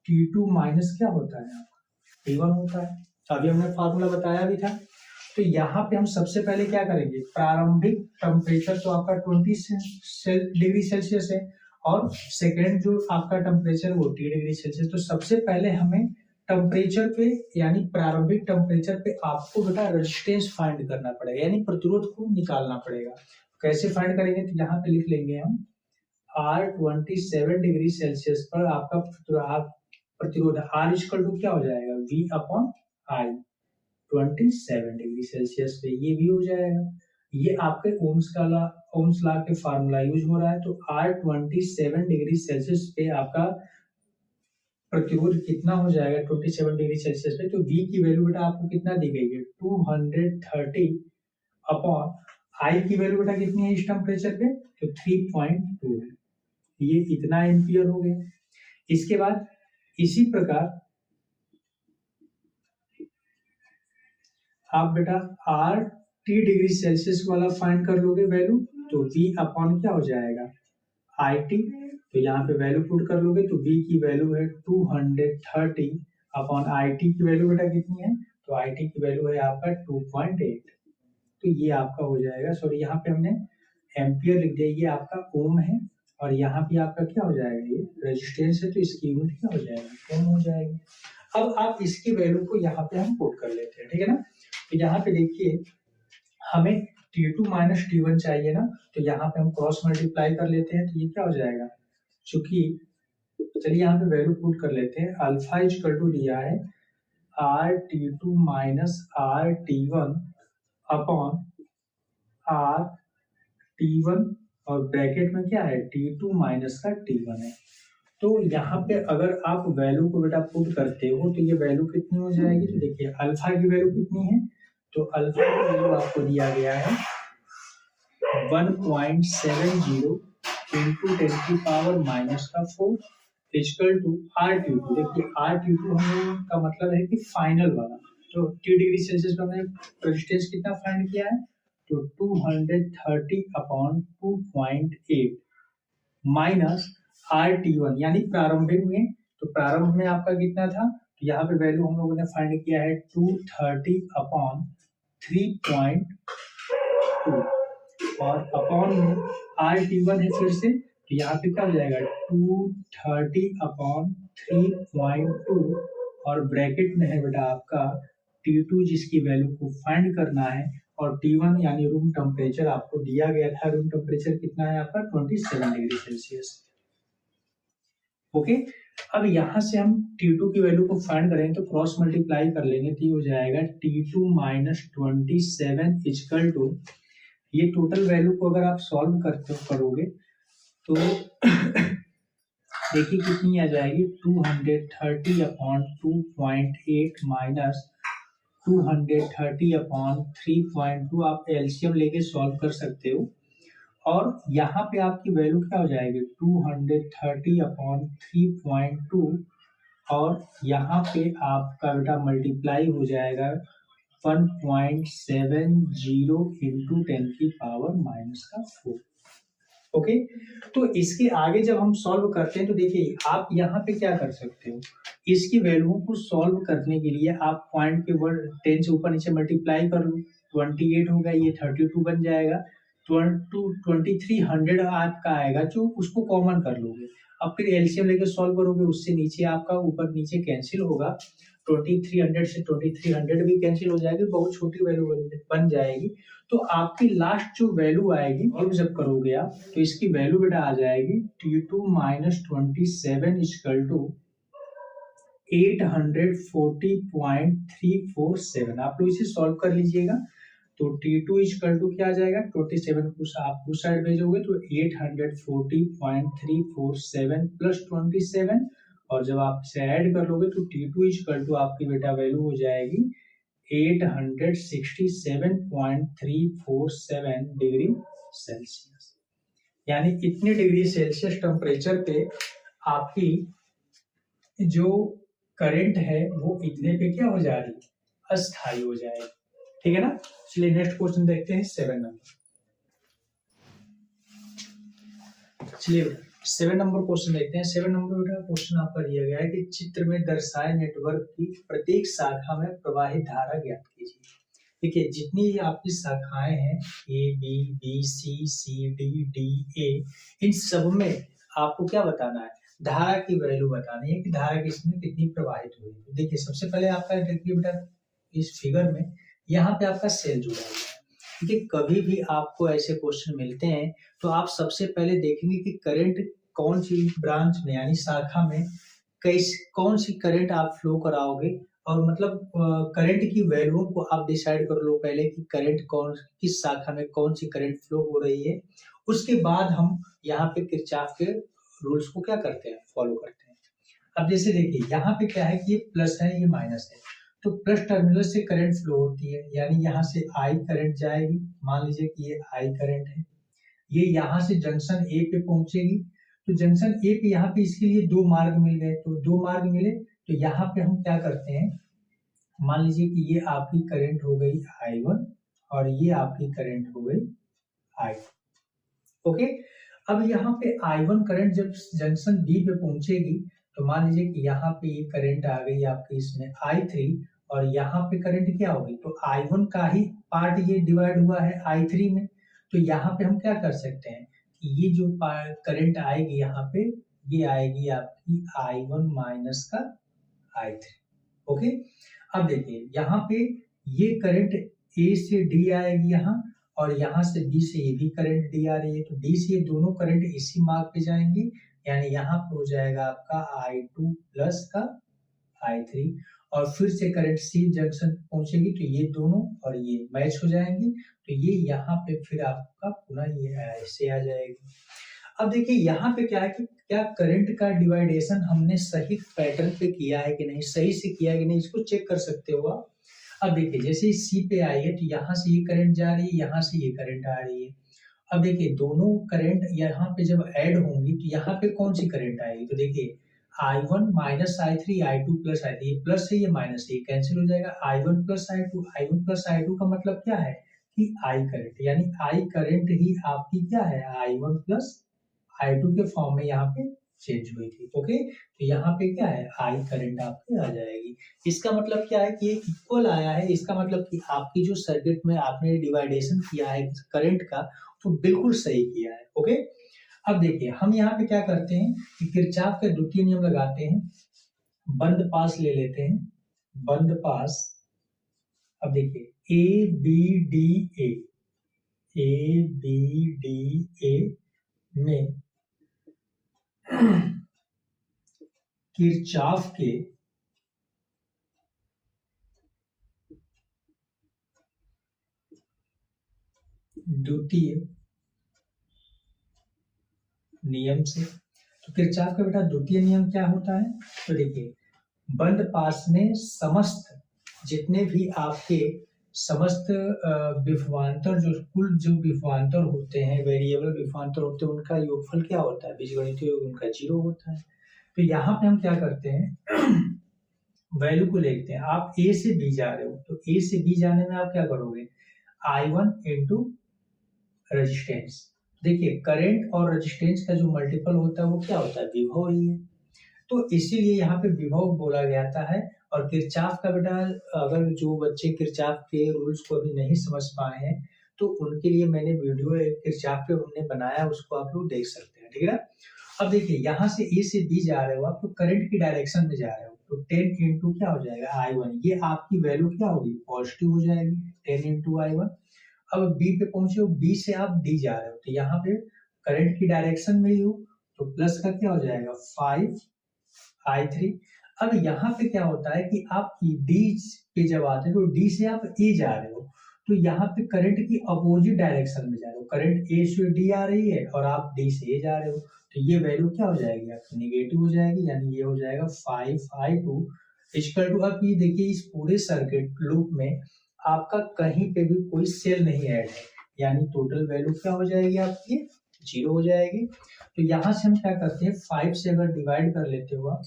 T2 minus क्या होता है, T1 होता है। अभी हमने फार्मूला बताया भी था। तो यहाँ पे हम सबसे पहले क्या करेंगे, प्रारंभिक टेम्परेचर तो आपका 20 डिग्री सेल्सियस है और सेकेंड जो आपका टेम्परेचर वो 30 डिग्री सेल्सियस। तो सबसे पहले हमें टेम्परेचर पे यानी प्रारंभिक टेम्परेचर पे आपको बेटा रेजिस्टेंस फाइंड करना पड़ेगा, यानी प्रतिरोध को निकालना पड़ेगा। कैसे फाइंड करेंगे, तो यहाँ पे लिख लेंगे हम R27 डिग्री सेल्सियस पर आपका प्रतिरोध R इक्वल टू क्या हो जाएगा, V upon I 27 degree Celsius पे ये भी हो जाएगा। ये आपके ओम्स लॉ के फार्मूला यूज हो रहा है। तो R27 डिग्री सेल्सियस पे आपका प्रतिरोध कितना हो जाएगा 27 डिग्री सेल्सियस पे, तो V की वैल्यू बेटा आपको कितना दी गई है 230 अपॉन I की वैल्यू बेटा कितनी है इस टेम्परेचर पे, तो 3.2 है। ये इतना एम्पियर हो गया। इसके बाद इसी प्रकार आप बेटा RT डिग्री सेल्सियस वाला फाइंड कर लोगे वैल्यू, तो V अपॉन क्या हो जाएगा IT, तो यहाँ पे वैल्यू पुट कर लोगे तो V की वैल्यू है 230 अपॉन IT की वैल्यू बेटा कितनी है, तो IT की वैल्यू है आपका 2.8। तो ये आपका हो जाएगा, सॉरी यहाँ पे हमने एम्पियर लिख दिया, ये आपका ओम है और यहाँ पे आपका क्या हो जाएगा, ये रेजिस्टेंस है, तो इसकी यूनिट क्या हो जाएगा, ओम हो जाएगी। अब आप इसकी वैल्यू को यहाँ पे हम पुट कर लेते हैं, ठीक है ना। तो यहाँ पे देखिए हमें T2 माइनस T1 चाहिए ना, तो यहाँ पे हम क्रॉस मल्टीप्लाई कर लेते हैं, तो ये क्या हो जाएगा, चूंकि चलिए यहाँ पे वैल्यू पुट कर लेते हैं। अल्फा इक्वल टू दिया है RT2 minus RT1 upon RT1 और ब्रैकेट में क्या है T2 माइनस का T1 है। तो यहाँ पे अगर आप वैल्यू को बेटा पुट करते हो तो ये वैल्यू कितनी हो जाएगी, तो देखिए अल्फा की वैल्यू कितनी है, तो अल्फा की वैल्यू आपको दिया गया है 1.70 इंटू 10⁻⁻⁴ इक्वल टू R22। देखिए R22 हम का मतलब है कि फाइनल वाला, तो 30 डिग्री सेल्सियस पे हमने रेजिस्टेंस कितना फाइंड किया है, तो 230 अपॉन 2.8 माइनस RT1 यानी प्रारंभिक में, तो प्रारंभ में आपका कितना था, तो यहाँ पे वैल्यू हम लोगों ने फाइंड किया है 230 अपॉन 3.2 और अपॉन में RT1 है फिर से, तो यहाँ पे क्या हो जाएगा 230 अपॉन 3.2 और ब्रैकेट में है बेटा आपका T2 जिसकी वैल्यू को फाइंड करना है और T1 यानी रूम टेम्परेचर आपको दिया गया था, रूम टेम्परेचर कितना है आपका 27 डिग्री सेल्सियस। ओके, अब यहाँ से हम T2 की वैल्यू को फाइंड करेंगे तो क्रॉस मल्टीप्लाई कर लेंगे, तो ये हो जाएगा T2 माइनस 27 इक्वल टू, ये टोटल वैल्यू को अगर आप सॉल्व करोगे तो देखिए कितनी आ जाएगी 230 अपॉन 2.8 माइनस 230 अपॉन 3.2, आप एलसीएम लेके सॉल्व कर सकते हो और यहाँ पे आपकी वैल्यू क्या हो जाएगी 230 अपॉन 3.2 और यहाँ पे आपका बेटा मल्टीप्लाई हो जाएगा 1.70 इंटू 10⁻⁻⁴। ओके, तो इसके आगे जब हम सॉल्व करते हैं तो देखिए आप यहाँ पे क्या कर सकते हो, इसकी वैल्यू को सॉल्व करने के लिए आप पॉइंट के वर्ड 10 से ऊपर नीचे मल्टीप्लाई कर लो, 28 होगा, ये 32 बन जाएगा, 2300 आपका आएगा जो उसको कॉमन कर लोगे। अब फिर एलसीएम लेके सॉल्व करोगे, उससे नीचे आपका ऊपर नीचे कैंसिल होगा, 2300 से 2300 भी कैंसिल हो जाएगी, बहुत छोटी वैल्यू बन जाएगी। तो आपकी लास्ट जो वैल्यू आएगी सॉल्व जब करोगे आप तो इसकी वैल्यू बेटा आ जाएगी T2 माइनस 27 इक्वल टू 840.347। आप लोग इसे सॉल्व कर लीजिएगा तो T2 इक्वल टू क्या आ जाएगा 27 को आप उस साइड भेजोगे तो 840.347 प्लस 27 और जब आप इसे ऐड कर लोगे तो T2 इक्वल टू आपकी बेटा वैल्यू हो जाएगी 867.347 डिग्री सेल्सियस। यानी इतने डिग्री सेल्सियस टेम्परेचर पे आपकी जो करंट है वो इतने पे क्या हो जा रही है, अस्थायी हो जाएगी। ठीक है ना। चलिए नेक्स्ट क्वेश्चन देखते हैं 7 नंबर। चलिए 7 नंबर क्वेश्चन देखते हैं। 7 नंबर का क्वेश्चन आपका दिया गया है कि चित्र में दर्शाए नेटवर्क की प्रत्येक शाखा में प्रवाहित धारा ज्ञात कीजिए। देखिए जितनी आपकी शाखाएं हैं A B B C C D D A, इन सब में आपको क्या बताना है, धारा की वैल्यू बतानी है कि धारा किसमें कितनी प्रवाहित हुई। तो देखिए सबसे पहले आपका देखिए बेटा इस फिगर में यहाँ पे आपका सेल जुड़ा हुआ है। देखिए कभी भी आपको ऐसे क्वेश्चन मिलते हैं तो आप सबसे पहले देखेंगे कि करंट कौन सी ब्रांच में यानी शाखा में कौन सी करंट आप फ्लो कराओगे, और मतलब करंट की वैल्यू को आप डिसाइड कर लो पहले कि करंट किस शाखा में कौन सी करंट फ्लो हो रही है। उसके बाद हम यहाँ पे किरचॉफ के रूल्स को क्या करते हैं, फॉलो करते हैं। अब जैसे देखिए यहाँ पे क्या है कि ये प्लस है ये माइनस है, तो प्लस टर्मिनल से करंट फ्लो होती है, यानी यहाँ से आई करंट जाएगी। मान लीजिए कि ये आई करंट है, ये यहाँ से जंक्शन ए पे पहुंचेगी। तो जंक्शन ए पे यहाँ पे इसके लिए दो मार्ग मिल गए, तो दो मार्ग मिले तो यहाँ पे हम क्या करते हैं, मान लीजिए कि ये आपकी करंट हो गई I1 और ये आपकी करंट हो गई I2। ओके, अब यहाँ पे I1 करंट जब जंक्शन बी पे पहुंचेगी तो मान लीजिए कि यहाँ पे ये करंट आ गई आपकी इसमें I3 और यहाँ पे करंट क्या होगी, तो I1 का ही पार्ट ये डिवाइड हुआ है I3 में। तो यहाँ पे हम क्या कर सकते हैं कि ये जो करंट आएगी यहाँ पे, ये आएगी आपकी I1 माइनस का I3। ओके, अब देखिए यहाँ पे ये करंट ए से डी आएगी यहाँ, और यहाँ से बी से ये भी करंट डी आ रही है, तो डी से ये दोनों करंट इसी मार्ग पे जाएंगी, यानी यहाँ पे हो जाएगा आपका I2 प्लस का I3, और फिर से करंट सी जंक्शन पहुंचेगी तो ये दोनों और ये मैच हो जाएंगी, तो ये यहाँ पे फिर आपका पुनः ये ऐसे आ जाएगी। अब देखिए यहाँ पे क्या है कि क्या करंट का डिवाइडेशन हमने सही पैटर्न पे किया है कि नहीं, सही से किया है कि नहीं, इसको चेक कर सकते हो आप। अब देखिए जैसे सी पे आई है तो यहाँ से ये करंट जा रही है, यहाँ से ये करंट आ रही है। अब देखिए दोनों करंट यहाँ पे जब ऐड होंगी तो यहाँ पे कौन सी करंट आएगी, तो देखिए I1 minus I3 I2 plus I3, ये प्लस है ये माइनस है, ये कैंसिल हो जाएगा। I1 plus I2, I1 plus I2 का मतलब क्या है कि I करंट, यानी I करंट ही आपकी क्या है I1 प्लस I2 के फॉर्म में यहाँ पे चेंज हुई थी। ओके, तो यहाँ पे क्या है I करंट आपकी आ जाएगी। इसका मतलब क्या है कि ये इक्वल आया है, इसका मतलब कि आपकी जो सर्किट में आपने डिवाइडेशन किया है करंट का तो बिल्कुल सही किया है। ओके, अब देखिए हम यहाँ पे क्या करते हैं कि किरचॉफ का द्वितीय नियम लगाते हैं, बंद पास ले लेते हैं, बंद पास। अब देखिए ए बी डी ए में किरचॉफ के द्वितीय नियम से, तो किरचॉफ का बेटा द्वितीय नियम क्या होता है, तो देखिए बंद पास में समस्त जितने भी आपके समस्त विभवांतर कुल जो विभवांतर होते हैं, वेरिएबल विभवांतर होते हैं, उनका योगफल क्या होता है, बीजगणितीय योग उनका 0 होता है। तो यहाँ पे हम क्या करते हैं वैल्यू को देखते हैं। आप ए से बी जा रहे हो तो ए से बी जाने में आप क्या करोगे, I1 इंटू रेजिस्टेंस। देखिए करंट और रेजिस्टेंस का जो मल्टीपल होता है वो क्या होता है, विभव ही है, तो इसीलिए यहाँ पे विभव बोला जाता है। और किरचॉफ का बेटा अगर जो बच्चे किरचॉफ के रूल्स को अभी नहीं समझ पाए हैं तो उनके लिए मैंने वीडियो किरचॉफ पे हमने बनाया, उसको आप लोग देख सकते हैं। ठीक है ना। अब देखिए यहाँ से ए से बी जा रहे हो आप, तो करंट की डायरेक्शन में जा रहे हो, तो 10 इंटू क्या हो जाएगा I1, ये आपकी वैल्यू क्या होगी, पॉजिटिव हो जाएगी 10 इंटू I1। अब बी पे पहुंचे हो, बी से आप डी जा रहे हो, तो यहाँ पे करंट की डायरेक्शन में ही हो तो प्लस का क्या हो जाएगा 5I3। अब यहाँ पे क्या होता है कि आप डी पे जब आते हो तो डी से आप ए जा रहे हो, तो यहाँ पे करंट की अपोजिट डायरेक्शन में जा रहे हो, करंट ए से डी आ रही है और आप डी से ए जा रहे हो, तो ये वैल्यू क्या हो जाएगी आपकी नेगेटिव हो जाएगी, यानी ये हो जाएगा 5i2 इक्वल टू। अब ये देखिए इस पूरे सर्किट लूप में आपका कहीं पे भी कोई सेल नहीं ऐड है, यानी टोटल वैल्यू क्या हो जाएगी आपकी 0 हो जाएगी। तो यहाँ से हम क्या करते हैं 5 से अगर डिवाइड कर लेते हो आप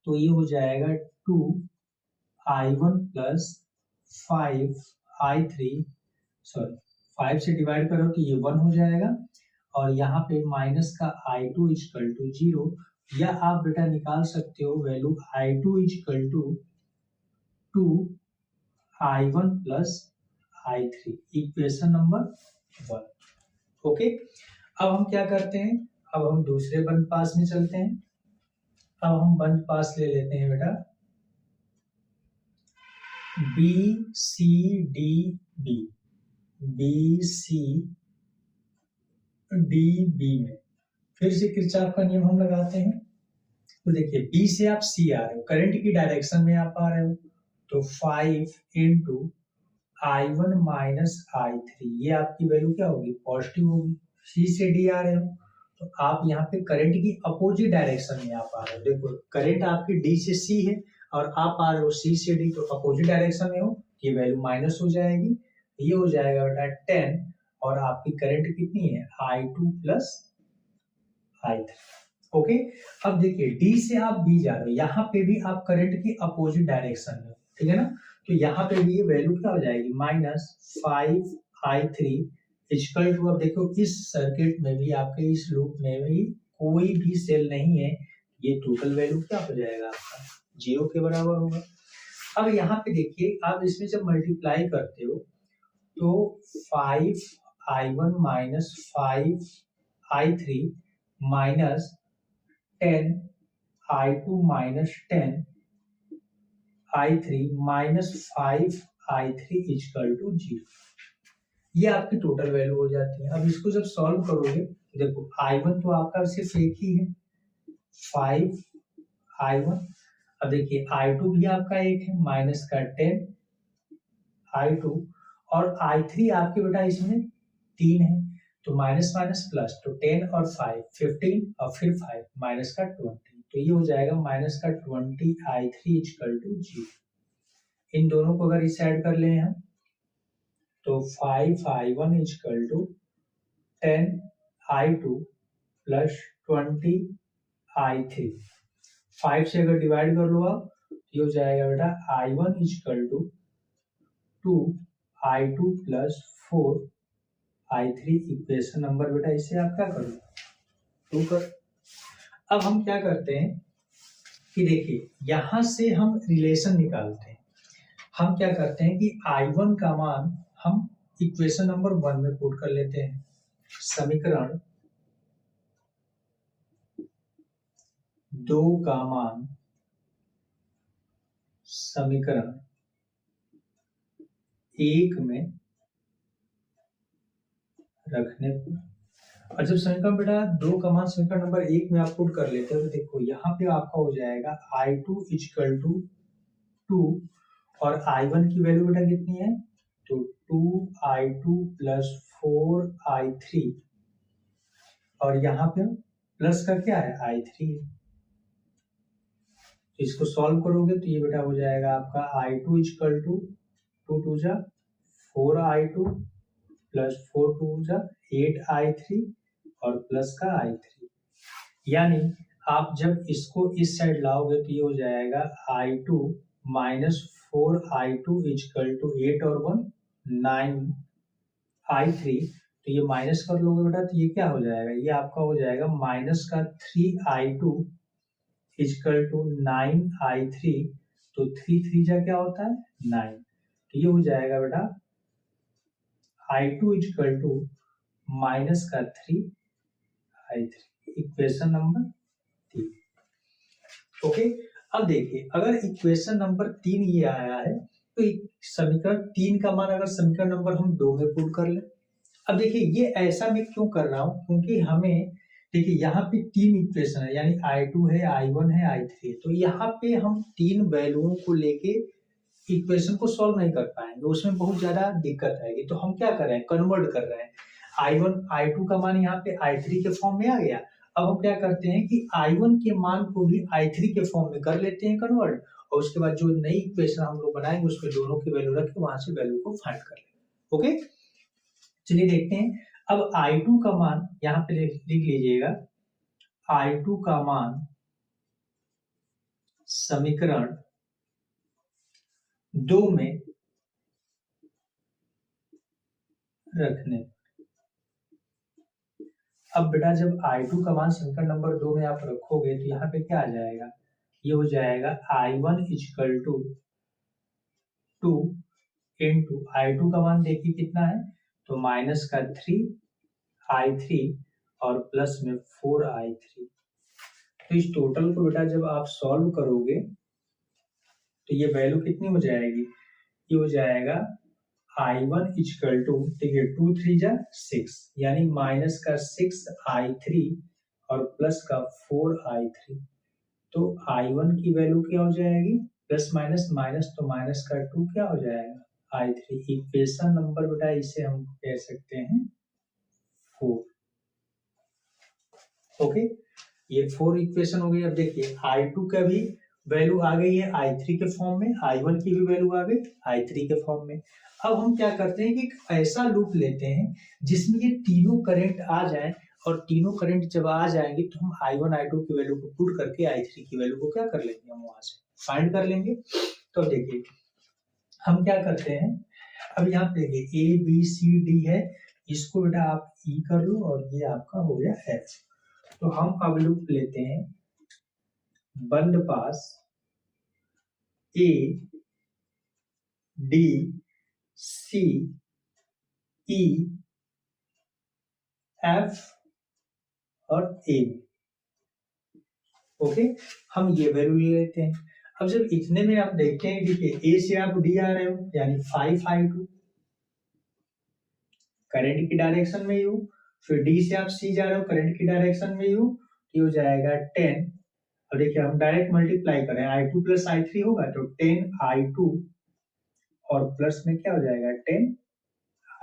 तो ये हो जाएगा 2i1 प्लस 5i3, सॉरी 5 से डिवाइड करो तो ये 1 हो जाएगा और यहाँ पे माइनस का i2 इक्वल टू 0, या आप बेटा निकाल सकते हो value i2 equal to 2i1 plus i3, equation number 1। Okay, अब हम क्या करते हैं, अब हम दूसरे बंद पास में चलते हैं। अब हम बंद पास ले लेते हैं बेटा B C D B, B C D B में फिर से किरचॉफ का नियम हम लगाते हैं। तो देखिए बी से आप सी आ रहे हो, करंट की डायरेक्शन में आप आ रहे हो, तो 5 इंटू i1 माइनस i3, ये आपकी वैल्यू क्या होगी पॉजिटिव होगी। सी से डी आ रहे हो तो आप यहाँ पे करंट की अपोजिट डायरेक्शन में आप आ रहे हो, देखो करंट आपकी डी से सी है और आप आ रहे हो सी से डी, तो अपोजिट डायरेक्शन में हो, ये वैल्यू माइनस हो जाएगी, ये हो जाएगा बेटा 10 और आपकी करंट कितनी है i2 प्लस i3। ओके, अब देखिए डी से आप बी जा रहे हो, यहाँ पे भी आप करंट की अपोजिट डायरेक्शन में हो, ठीक है ना, तो यहाँ पे भी ये वैल्यू क्या हो जाएगी माइनस 5i3 इक्वल टू। अब देखो इस सर्किट में भी आपके इस लूप में भी कोई भी सेल नहीं है, ये टोटल वैल्यू क्या हो जाएगा आपका 0 के बराबर होगा। अब यहाँ पे देखिए आप इसमें जब मल्टीप्लाई करते हो तो 5i1 minus 5i3 minus 10i2 minus 10i3 minus 5i3 equal to 0, ये आपकी टोटल वैल्यू हो जाती है। अब इसको जब सॉल्व करोगे तो देखो i1 तो आपका सिर्फ एक ही है 5i1, अब देखिए i2 भी आपका एक है माइनस का 10i2 और i3 आपके बेटा इसमें 3 है, तो माइनस माइनस प्लस, तो 10 और 5 15 और फिर 5 माइनस का 20, तो ये हो जाएगा माइनस का 20i3 इक्वल टू 0। इन दोनों को अगर इस साइड कर ले हम तो 5i1 equal to 10i2 plus 20i3, 5 से अगर डिवाइड कर लो आप ये हो जाएगा बेटा i1 equal to 2i2 plus 4i3, equation number बेटा इसे आप क्या करो 2 कर। अब हम क्या करते हैं कि देखिए यहां से हम रिलेशन निकालते हैं, हम क्या करते हैं कि i1 का मान हम इक्वेशन नंबर 1 में पुट कर लेते हैं, समीकरण 2 का मान समीकरण 1 में रखने पर, और जब समीकरण बेटा 2 का मान समीकरण नंबर 1 में आप पुट कर लेते हो तो देखो यहाँ पे आपका हो जाएगा i2 इक्वल टू 2 और i1 की वैल्यू बेटा कितनी है, तो 2i2 प्लस 4i3 और यहाँ पे प्लस का क्या है i3 है, तो इसको सॉल्व करोगे तो ये बेटा हो जाएगा आपका i2 इक्वल टू 2 2 जा 4i2 प्लस 4 2 जा 8i3 और प्लस का i3, यानी आप जब इसको इस साइड लाओगे तो ये हो जाएगा i2 minus 4i2 equal to 8 और 1 9i3, तो ये माइनस कर लोगे बेटा तो ये क्या हो जाएगा, ये आपका हो जाएगा माइनस का 3i2 इक्वल टू 9i3, तो 3 3 जा क्या होता है 9, तो ये हो जाएगा बेटा i2 इक्वल टू माइनस का 3i3, इक्वेशन नंबर 3। ओके, अब देखिए अगर इक्वेशन नंबर 3 ये आया है तो समीकरण 3 का मान अगर समीकरण नंबर हम 2 में पुट कर ले। अब देखिए ये ऐसा मैं क्यों कर रहा हूं, क्योंकि हमें देखिए यहाँ पे 3 इक्वेशन है, यानी i2 है i1 है i3 है, तो यहाँ पे हम 3 वैल्यूओं को लेके इक्वेशन को सॉल्व नहीं कर पाएंगे, उसमें बहुत ज्यादा दिक्कत आएगी। तो हम क्या कर रहे हैं, कन्वर्ट कर रहे हैं। I1 I2 का मान यहाँ पे I3 के फॉर्म में आ गया। अब हम क्या करते हैं कि I1 के मान को भी I3 के फॉर्म में कर लेते हैं कन्वर्ट, और उसके बाद जो नई इक्वेशन हम लोग बनाएंगे उसमें दोनों की वैल्यू रख के वहां से वैल्यू को फाइंड कर लेंगे। ओके, चलिए देखते हैं। अब I2 का मान यहाँ पे लिख लीजिएगा। I2 का मान समीकरण 2 में रखने, अब बेटा जब I2 का मान समीकरण नंबर 2 में आप रखोगे तो यहाँ पे क्या आ जाएगा, ये हो जाएगा I1 equal to 2 into I2 का मान देखिए कितना है, तो माइनस का 3 I3 और प्लस में 4 I3। तो इस टोटल को बेटा जब आप सॉल्व करोगे तो ये वैल्यू कितनी हो जाएगी, ये हो जाएगा I1 इक्वल टू, देखिए 2 3 जा 6, यानी माइनस का 6 I3 और प्लस का 4 I3। तो I1 की वैल्यू क्या हो जाएगी, प्लस माइनस माइनस, तो माइनस का 2 क्या हो जाएगा I3। इक्वेशन नंबर बेटा इसे हम कह सकते हैं 4। ओके, ये 4 इक्वेशन हो गई। अब देखिए I2 का भी वैल्यू आ गई है I3 के फॉर्म में, I1 की भी वैल्यू आ गई I3 के फॉर्म में। अब हम क्या करते हैं कि ऐसा लूप लेते हैं जिसमें ये तीनों करंट आ जाए, और तीनों करंट जब आ जाएंगे तो हम I1 I2 की वैल्यू को पुट करके I3 की वैल्यू को क्या कर लेंगे, हम वहां से फाइंड कर लेंगे। तो देखिए हम क्या करते हैं, अब यहाँ पे देखिए A B C D है, इसको बेटा आप E कर लो और ये आपका हो गया H। तो हम अब लूप लेते हैं बंद पास A D C E F और A। ओके, हम ये वैल्यू ले लेते हैं। अब जब इतने में आप देखते हैं कि A से आप D आ रहे हो, यानी 5 I2 करंट की डायरेक्शन में यू, फिर D से आप C जा रहे हो करंट की डायरेक्शन में यू, ये हो जाएगा 10। और देखिए हम डायरेक्ट मल्टीप्लाई करें, I2 प्लस I3 होगा तो 10 I2 और प्लस में क्या हो जाएगा 10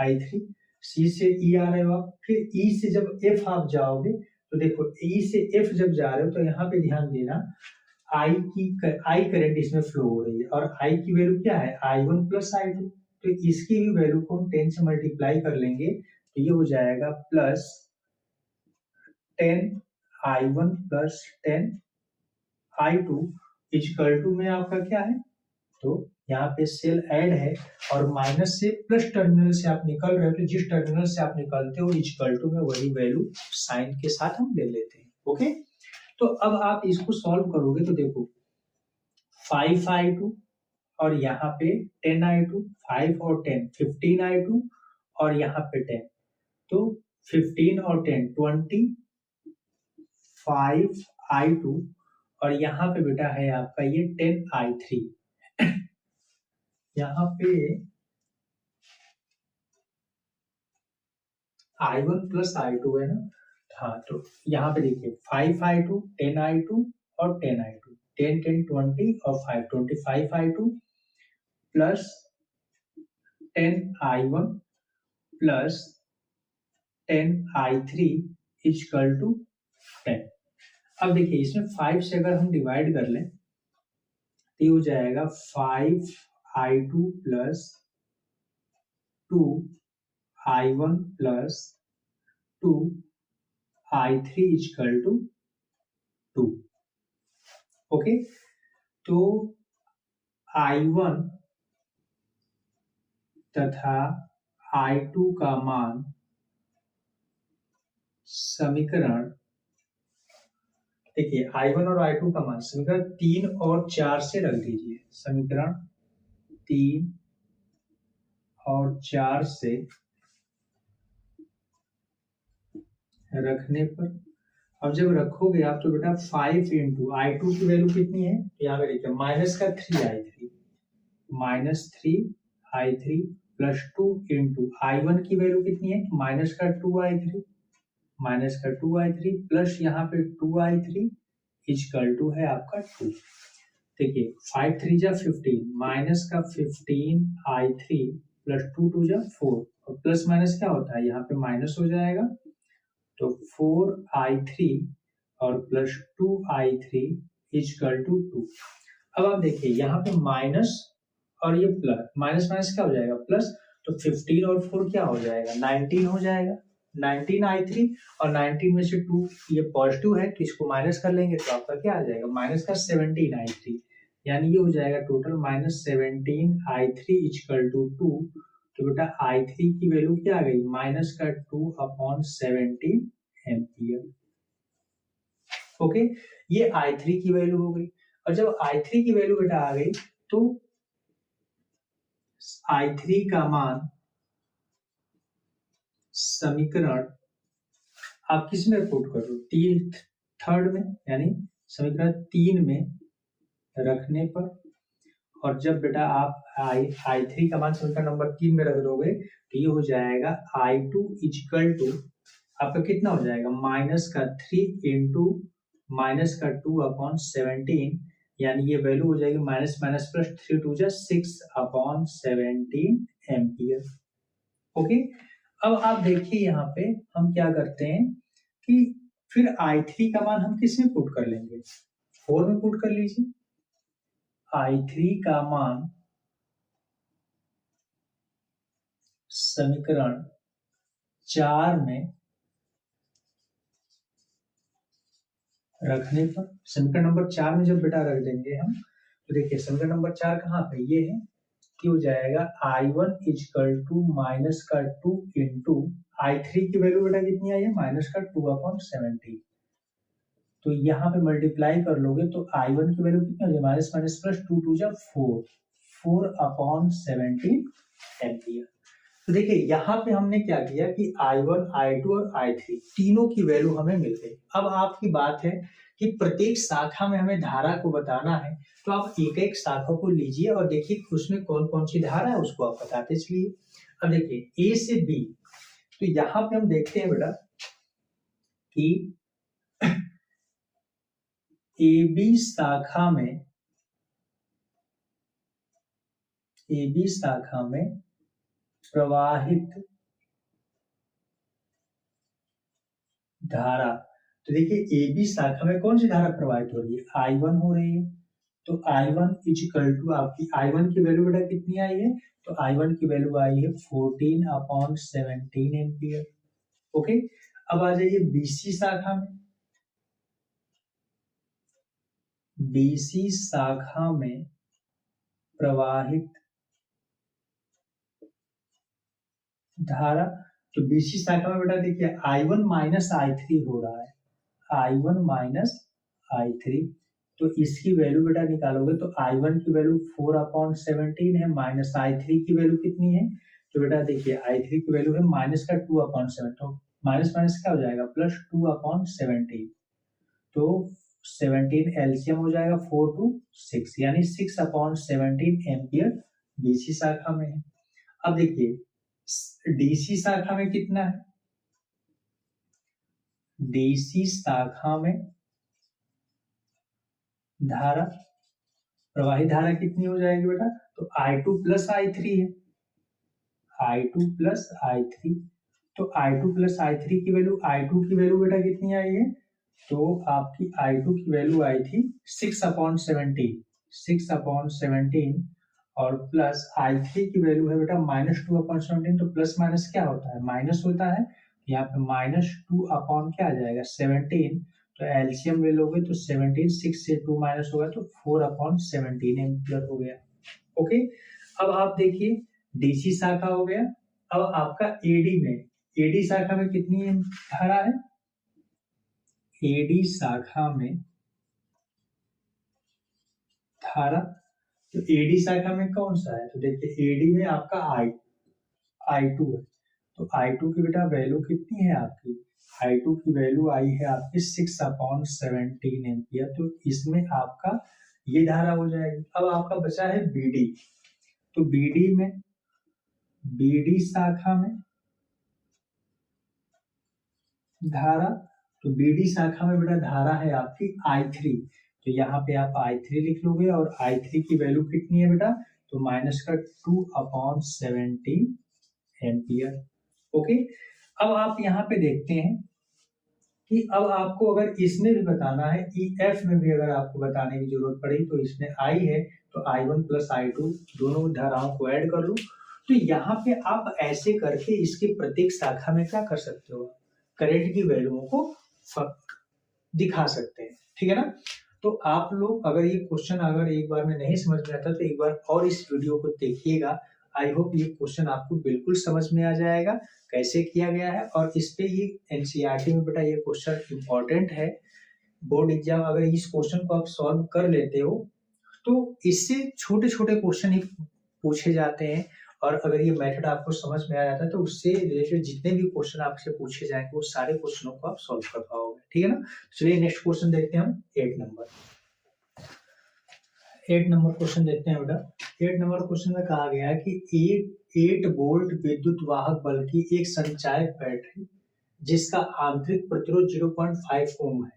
I3। C से E आ रहे हो आप, फिर E से जब F आप जाओगे तो देखो E से F जब जा रहे हो तो यहाँ पे ध्यान देना I करंट इसमें फ्लो हो रही है, और I की वैल्यू क्या है I1 प्लस I2। तो इसकी भी वैल्यू को हम 10 से मल्टीप्लाई कर लेंगे तो ये हो जाएगा plus 10 I1 plus 10 I2 equal to में आपका क्या है, तो यहाँ पे सेल ऐड है और माइनस से प्लस टर्मिनल से आप निकल रहे हो, तो जिस टर्मिनल से आप निकलते हो इक्वल टू में वही वैल्यू साइन के साथ हम ले लेते हैं। ओके, तो अब आप इसको सॉल्व करोगे तो देखो 5 I2 और यहाँ पे 10 I2, 5 और 10 15 I2 और यहाँ पे 10, तो 15 और 10 20 5 I2 और यहाँ पे बेटा है आपका ये 10 I3। यहाँ पे I1 प्लस I2 है ना, हाँ तो यहाँ पे देखिए 5 I2 10 I2 और 10 I2, 10 10 20 और 5 25 I2 plus 10 I1 plus 10 I3 equal to 10। अब देखिए इसमें 5 से अगर हम डिवाइड कर लें तो ये हो जाएगा 5 I2 plus 2 I1 plus 2 I3 equal to 2। Okay, तो I1 तथा I2 का मान समीकरण, देखिए I1 और I2 का मान समीकरण 3 और 4 से रख दीजिए, समीकरण 3 और 4 से रखने पर, अब जब रखोगे आप तो बेटा 5 इंटू I2 की वैल्यू कितनी है, यहाँ पे देखिए माइनस का 3 I3, minus 3 I3 plus 2 into I1 की वैल्यू कितनी है, माइनस का 2 I3, माइनस का 2 I3 प्लस यहाँ पे 2 I3 इक्वल टू है आपका 2। देखिए 5 3 जा 15 माइनस का 15i3 प्लस 2 2 जा 4 और प्लस माइनस क्या होता है, यहाँ पे माइनस हो जाएगा तो 4i3 और प्लस 2i3 इजकल टू 2। अब आप देखिए यहाँ पे माइनस और ये प्लस, माइनस माइनस क्या हो जाएगा प्लस, तो 15 और 4 क्या हो जाएगा 19 हो जाएगा, 19i3 और 19 में से 2 ये पॉजिटिव है तो इसको माइनस कर लेंगे तो आपका क्या आ जाएगा माइनस का 17i3, यानी ये हो जाएगा total minus 17i3 is equal to 2। तो बेटा i3 की वैल्यू क्या आ गई माइनस का 2/17 एम्पियर। ओके, ये i3 की वैल्यू हो गई। और जब i3 की वैल्यू बेटा आ गई तो i3 का मान समीकरण आप किस में पुट करो, थर्ड में, यानी समीकरण 3 में रखने पर। और जब बेटा आप i3 का मान समीकरण नंबर 3 में रख दोगे तो ये हो जाएगा i2 इजकल टू आपका कितना हो जाएगा माइनस का 3 इंटू माइनस का 2/17, यानी ये वैल्यू हो जाएगी माइनस माइनस प्लस 3 2 जा 6/17 एम्पियर। ओके, अब आप देखिए यहाँ पे हम क्या करते हैं कि फिर i3 का मान हम किस में पुट कर लेंगे, 4 में पुट कर लीजिए। i3 का मान समीकरण 4 में रखने पर, समीकरण नंबर 4 में जब बेटा रख देंगे हम तो देखिए समीकरण नंबर 4 कहाँ पे ये है कि हो जाएगा i1 इजकल टू माइनस का 2 इंटू i3 की वैल्यू बेटा कितनी आई है माइनस का 2/17, तो यहाँ पे मल्टीप्लाई कर लोगे तो i1 की वैल्यू कितनी हो जाएगी माइनस माइनस प्लस 2 2 जा 4/17 एम्पियर। तो देखिए यहाँ पे हमने क्या किया कि i1 i2 और i3 तीनों की वैल्यू हमें मिल गई। अब आपकी बात है कि प्रत्येक शाखा में हमें धारा को बताना है तो आप एक एक शाखा को लीजिए और देखिए उसमें कौन कौन सी धारा है उसको आप बताते चलिए। अब देखिए ए से बी, तो यहाँ पे हम देखते हैं बेटा कि ए बी शाखा में प्रवाहित धारा, तो देखिए ए बी शाखा में कौन सी धारा प्रवाहित हो रही है i1 हो रही है, तो i1 इजकल टू आपकी i1 की वैल्यू बेटा कितनी आई है, तो i1 की वैल्यू आई है 14/17 एम्पियर। ओके, अब आ जाइए बीसी शाखा में, बीसी शाखा में प्रवाहित धारा, तो बीसी शाखा में बेटा देखिए i1 माइनस i3 हो रहा है, i1 माइनस i3, तो इसकी वैल्यू बेटा निकालोगे तो i1 की वैल्यू 4/17 है, माइनस i3 की वैल्यू कितनी है, तो बेटा देखिए i3 की वैल्यू है माइनस का 2/17, तो माइनस माइनस क्या हो जाएगा प्लस 2/17, तो 17 एलसीएम हो जाएगा 4 to 6, यानी 6/17 एम्पियर बीसी शाखा में है। अब देखिए डीसी शाखा में कितना है, डीसी शाखा में धारा, प्रवाही धारा कितनी हो जाएगी बेटा, तो i2 प्लस i3 है, i2 प्लस i3, तो i2 प्लस i3 की वैल्यू, i2 की वैल्यू बेटा कितनी आई है, तो आपकी i2 की वैल्यू आई थी 6/17 और प्लस i3 की वैल्यू है बेटा माइनस 2/17, तो प्लस माइनस क्या होता है माइनस होता है, यहाँ पे माइनस 2 अपॉन क्या आ जाएगा 17, तो एलसीएम ले लोगे तो 17, 6 से 2 माइनस होगा तो 4/17 एम्पियर हो गया। ओके, अब आप देखिए डीसी शाखा हो गया। अब आपका एडी में, एडी शाखा में कितनी धारा है, एडी शाखा में धारा, तो एडी शाखा में कौन सा है, तो देखिए एडी में आपका i2 है, तो i2 की बेटा वैल्यू कितनी है आपकी, i2 की वैल्यू आई है आपकी 6/17 एम्पियर, तो इसमें आपका ये धारा हो जाएगी। अब आपका बचा है बीडी, तो बीडी में, बीडी शाखा में धारा, तो बीडी शाखा में बेटा धारा है आपकी i3, तो यहाँ पे आप I3 लिख लोगे और I3 की वैल्यू कितनी है बेटा, तो -2/17 एम्पियर। ओके, अब आप यहाँ पे देखते हैं कि अब आपको अगर इसमें भी बताना है, EF में भी अगर आपको बताने की जरूरत पड़ी तो इसमें I है तो I1 प्लस I2 दोनों धाराओं को ऐड कर लो। तो यहाँ पे आप ऐसे करके इसके प्रत्येक शाखा में क्या कर सकते हो, करंट की वैल्यूओं को दिखा सकते हैं, ठीक है ना। तो आप लोग अगर ये क्वेश्चन अगर एक बार में नहीं समझ में आता तो एक बार और इस वीडियो को देखिएगा। आई होप ये क्वेश्चन आपको बिल्कुल समझ में आ जाएगा कैसे किया गया है, और इस पे ये एनसीईआरटी में बेटा ये क्वेश्चन इंपॉर्टेंट है। बोर्ड एग्जाम अगर इस क्वेश्चन को आप सॉल्व कर लेते हो तो इससे छोटे छोटे क्वेश्चन ही पूछे जाते हैं, और अगर ये मेथड आपको समझ में आ जाता है तो उससे रिलेटेड जितने भी क्वेश्चन आपसे पूछे जाएंगे वो सारे क्वेश्चनों को आप सॉल्व कर पाओगे, ठीक है ना। चलिए नेक्स्ट क्वेश्चन देखते हैं हम 8 नंबर क्वेश्चन देखते हैं बेटा। 8 नंबर क्वेश्चन में कहा गया है कि 8 वोल्ट विद्युत वाहक बल की एक संचायक बैटरी जिसका आंतरिक प्रतिरोध 0.5 ओम है,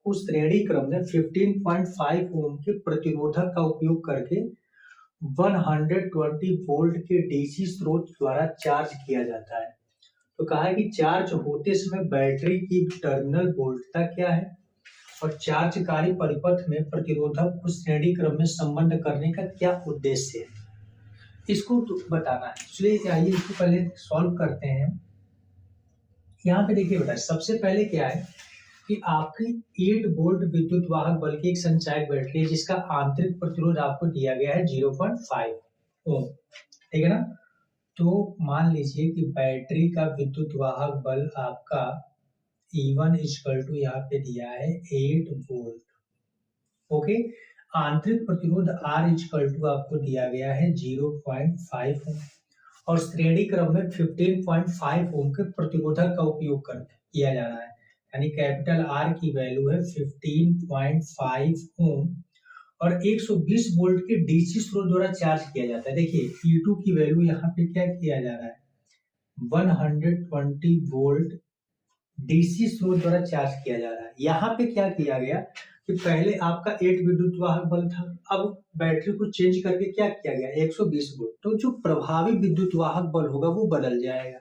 उस श्रेणी क्रम में 15.5 ओम के प्रतिरोधक का उपयोग करके 120 वोल्ट के डीसी स्रोत द्वारा चार्ज किया जाता है। तो कहा है कि चार्ज होते समय बैटरी की टर्मिनल वोल्टता क्या है और चार्जकारी परिपथ में प्रतिरोधक को श्रेणी क्रम में संबंध करने का क्या उद्देश्य है, इसको तो बताना है। चलिए आइए इसको पहले सॉल्व करते हैं। यहाँ पे देखिए बेटा, सबसे पहले क्या है कि आपकी 8 वोल्ट विद्युत वाहक बल की एक संचायक बैटरी है जिसका आंतरिक प्रतिरोध आपको दिया गया है 0.5 ओम, ठीक है ना। तो मान लीजिए कि बैटरी का विद्युत वाहक बल आपका E1 इक्वल टू यहाँ पे दिया है 8 वोल्ट, ओके। आंतरिक प्रतिरोध R इक्वल टू आपको दिया गया है 0.5 ओम, और श्रेणी क्रम में 15.5 ओम के प्रतिरोधक का उपयोग किया जा रहा है, यानी कैपिटल R की वैल्यू है 15.5 ओम और 120 वोल्ट के डीसी स्रोत द्वारा चार्ज किया जाता है। देखिए E2 की वैल्यू यहाँ पे क्या किया जा रहा है, 120 वोल्ट डीसी स्रोत द्वारा चार्ज किया जा रहा है। यहाँ पे क्या किया गया कि पहले आपका 8 विद्युत वाहक बल था, अब बैटरी को चेंज करके क्या किया गया 120 वोल्ट, तो जो प्रभावी विद्युत वाहक बल होगा वो बदल जाएगा।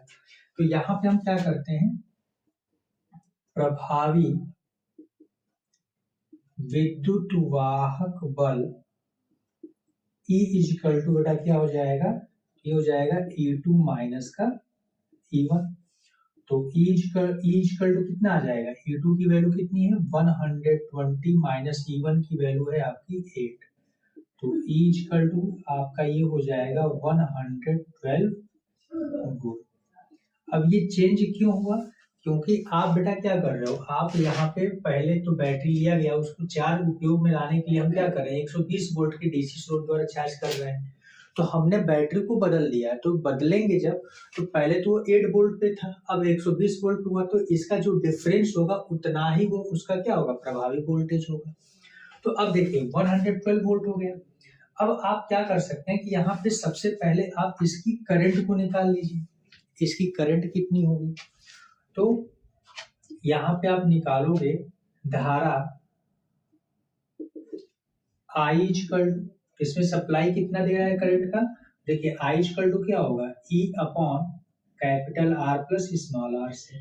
तो यहाँ पे हम क्या करते हैं, प्रभावी विद्युत वाहक बल E इक्वल टू बेटा क्या हो जाएगा, ये हो जाएगा E2 माइनस का E1। तो E इक्वल टू कितना आ जाएगा, E2 की वैल्यू कितनी है 120 माइनस E1 की वैल्यू है आपकी 8, तो E इक्वल टू आपका ये हो जाएगा 112 वोल्ट। अब ये चेंज क्यों हुआ, क्योंकि आप बेटा क्या कर रहे हो, आप यहाँ पे पहले तो बैटरी लिया गया उसको चार्ज उपयोग में लाने के लिए हम क्या कर रहे हैं 120 वोल्ट के डीसी स्रोत द्वारा चार्ज कर रहे हैं, तो हमने बैटरी को बदल दिया है। तो बदलेंगे जब, तो पहले तो 8 वोल्ट पे था, अब 120 वोल्ट हुआ, तो इसका जो डिफरेंस होगा उतना ही वो उसका क्या होगा, प्रभावी वोल्टेज होगा। तो अब देखिए 112 वोल्ट हो गया। अब आप क्या कर सकते हैं कि यहाँ पे सबसे पहले आप इसकी करंट को निकाल लीजिए, इसकी करंट कितनी होगी, तो यहाँ पे आप निकालोगे धारा I इक्वल, इसमें सप्लाई कितना दे रहा है करंट का, देखिए I इक्वल टू क्या होगा E upon capital R plus small r से,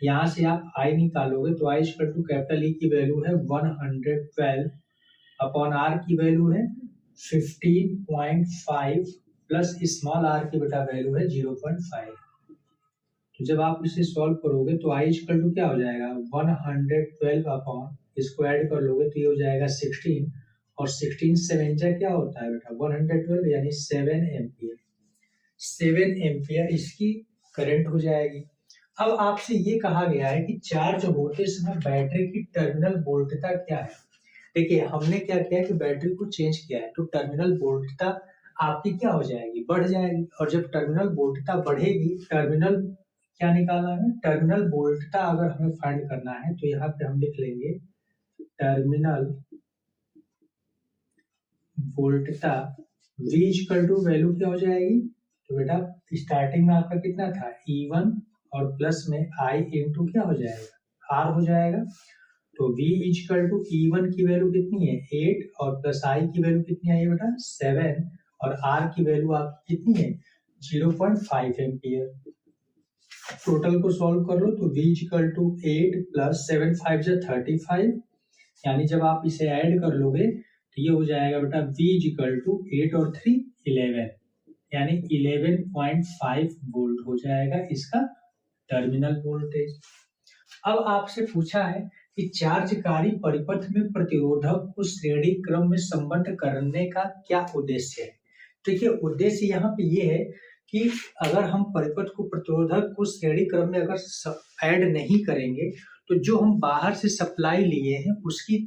यहाँ से आप I निकालोगे तो I equal to capital E की वैल्यू है 112 अपॉन R की वैल्यू है 15.5 प्लस स्मॉल r की बेटा वैल्यू है 0.5। तो जब आप इसे सॉल्व करोगे तो I इक्वल टू क्या हो जाएगा 112 अपॉन, इसको ऐड कर लोगे तो ये हो जाएगा 16, और 16 7 जा क्या होता है बेटा 112 यानी 7 एम्पियर, 7 एम्पियर इसकी करंट हो जाएगी। अब आपसे ये कहा गया है कि चार्ज होते समय बैटरी की टर्मिनल वोल्टता क्या है। देखिए हमने क्या किया कि बैटरी को चेंज किया है, तो टर्मिनल वोल्टता आपकी क्या हो जाएगी, बढ़ जाएगी, और जब टर्मिनल वोल्टता बढ़ेगी, टर्मिनल क्या निकालना है, टर्मिनल वोल्टता अगर हमें फाइंड करना है तो यहाँ पे हम लिख लेंगे टर्मिनल वोल्टता V इक्वल टू वैल्यू क्या हो जाएगी, तो बेटा स्टार्टिंग में आपका कितना था E1 और प्लस में I इंटू क्या हो जाएगा R हो जाएगा, तो V इक्वल टू E1 की वैल्यू कितनी है 8 और प्लस I की वैल्यू कितनी आई बेटा 7 और R की वैल्यू आपकी कितनी है 0.5 एम्पियर। टोटल को सॉल्व कर लो तो V इक्वल टू 8 प्लस 7 5 35, यानी जब आप इसे ऐड कर लोगे तो ये हो जाएगा बेटा V इक्वल टू 8 और 3 11, यानी 11.5 वोल्ट हो जाएगा इसका टर्मिनल वोल्टेज। अब आपसे पूछा है कि चार्जकारी परिपथ में प्रतिरोधक को श्रेणी क्रम में संबद्ध करने का क्या उद्देश्य है। देखिए उद्देश्य यहाँ पे ये है कि अगर हम परिपथ को प्रतिरोधक को श्रेणी क्रम में अगर ऐड नहीं करेंगे तो जो हम बाहर से सप्लाई लिए हैं उसकी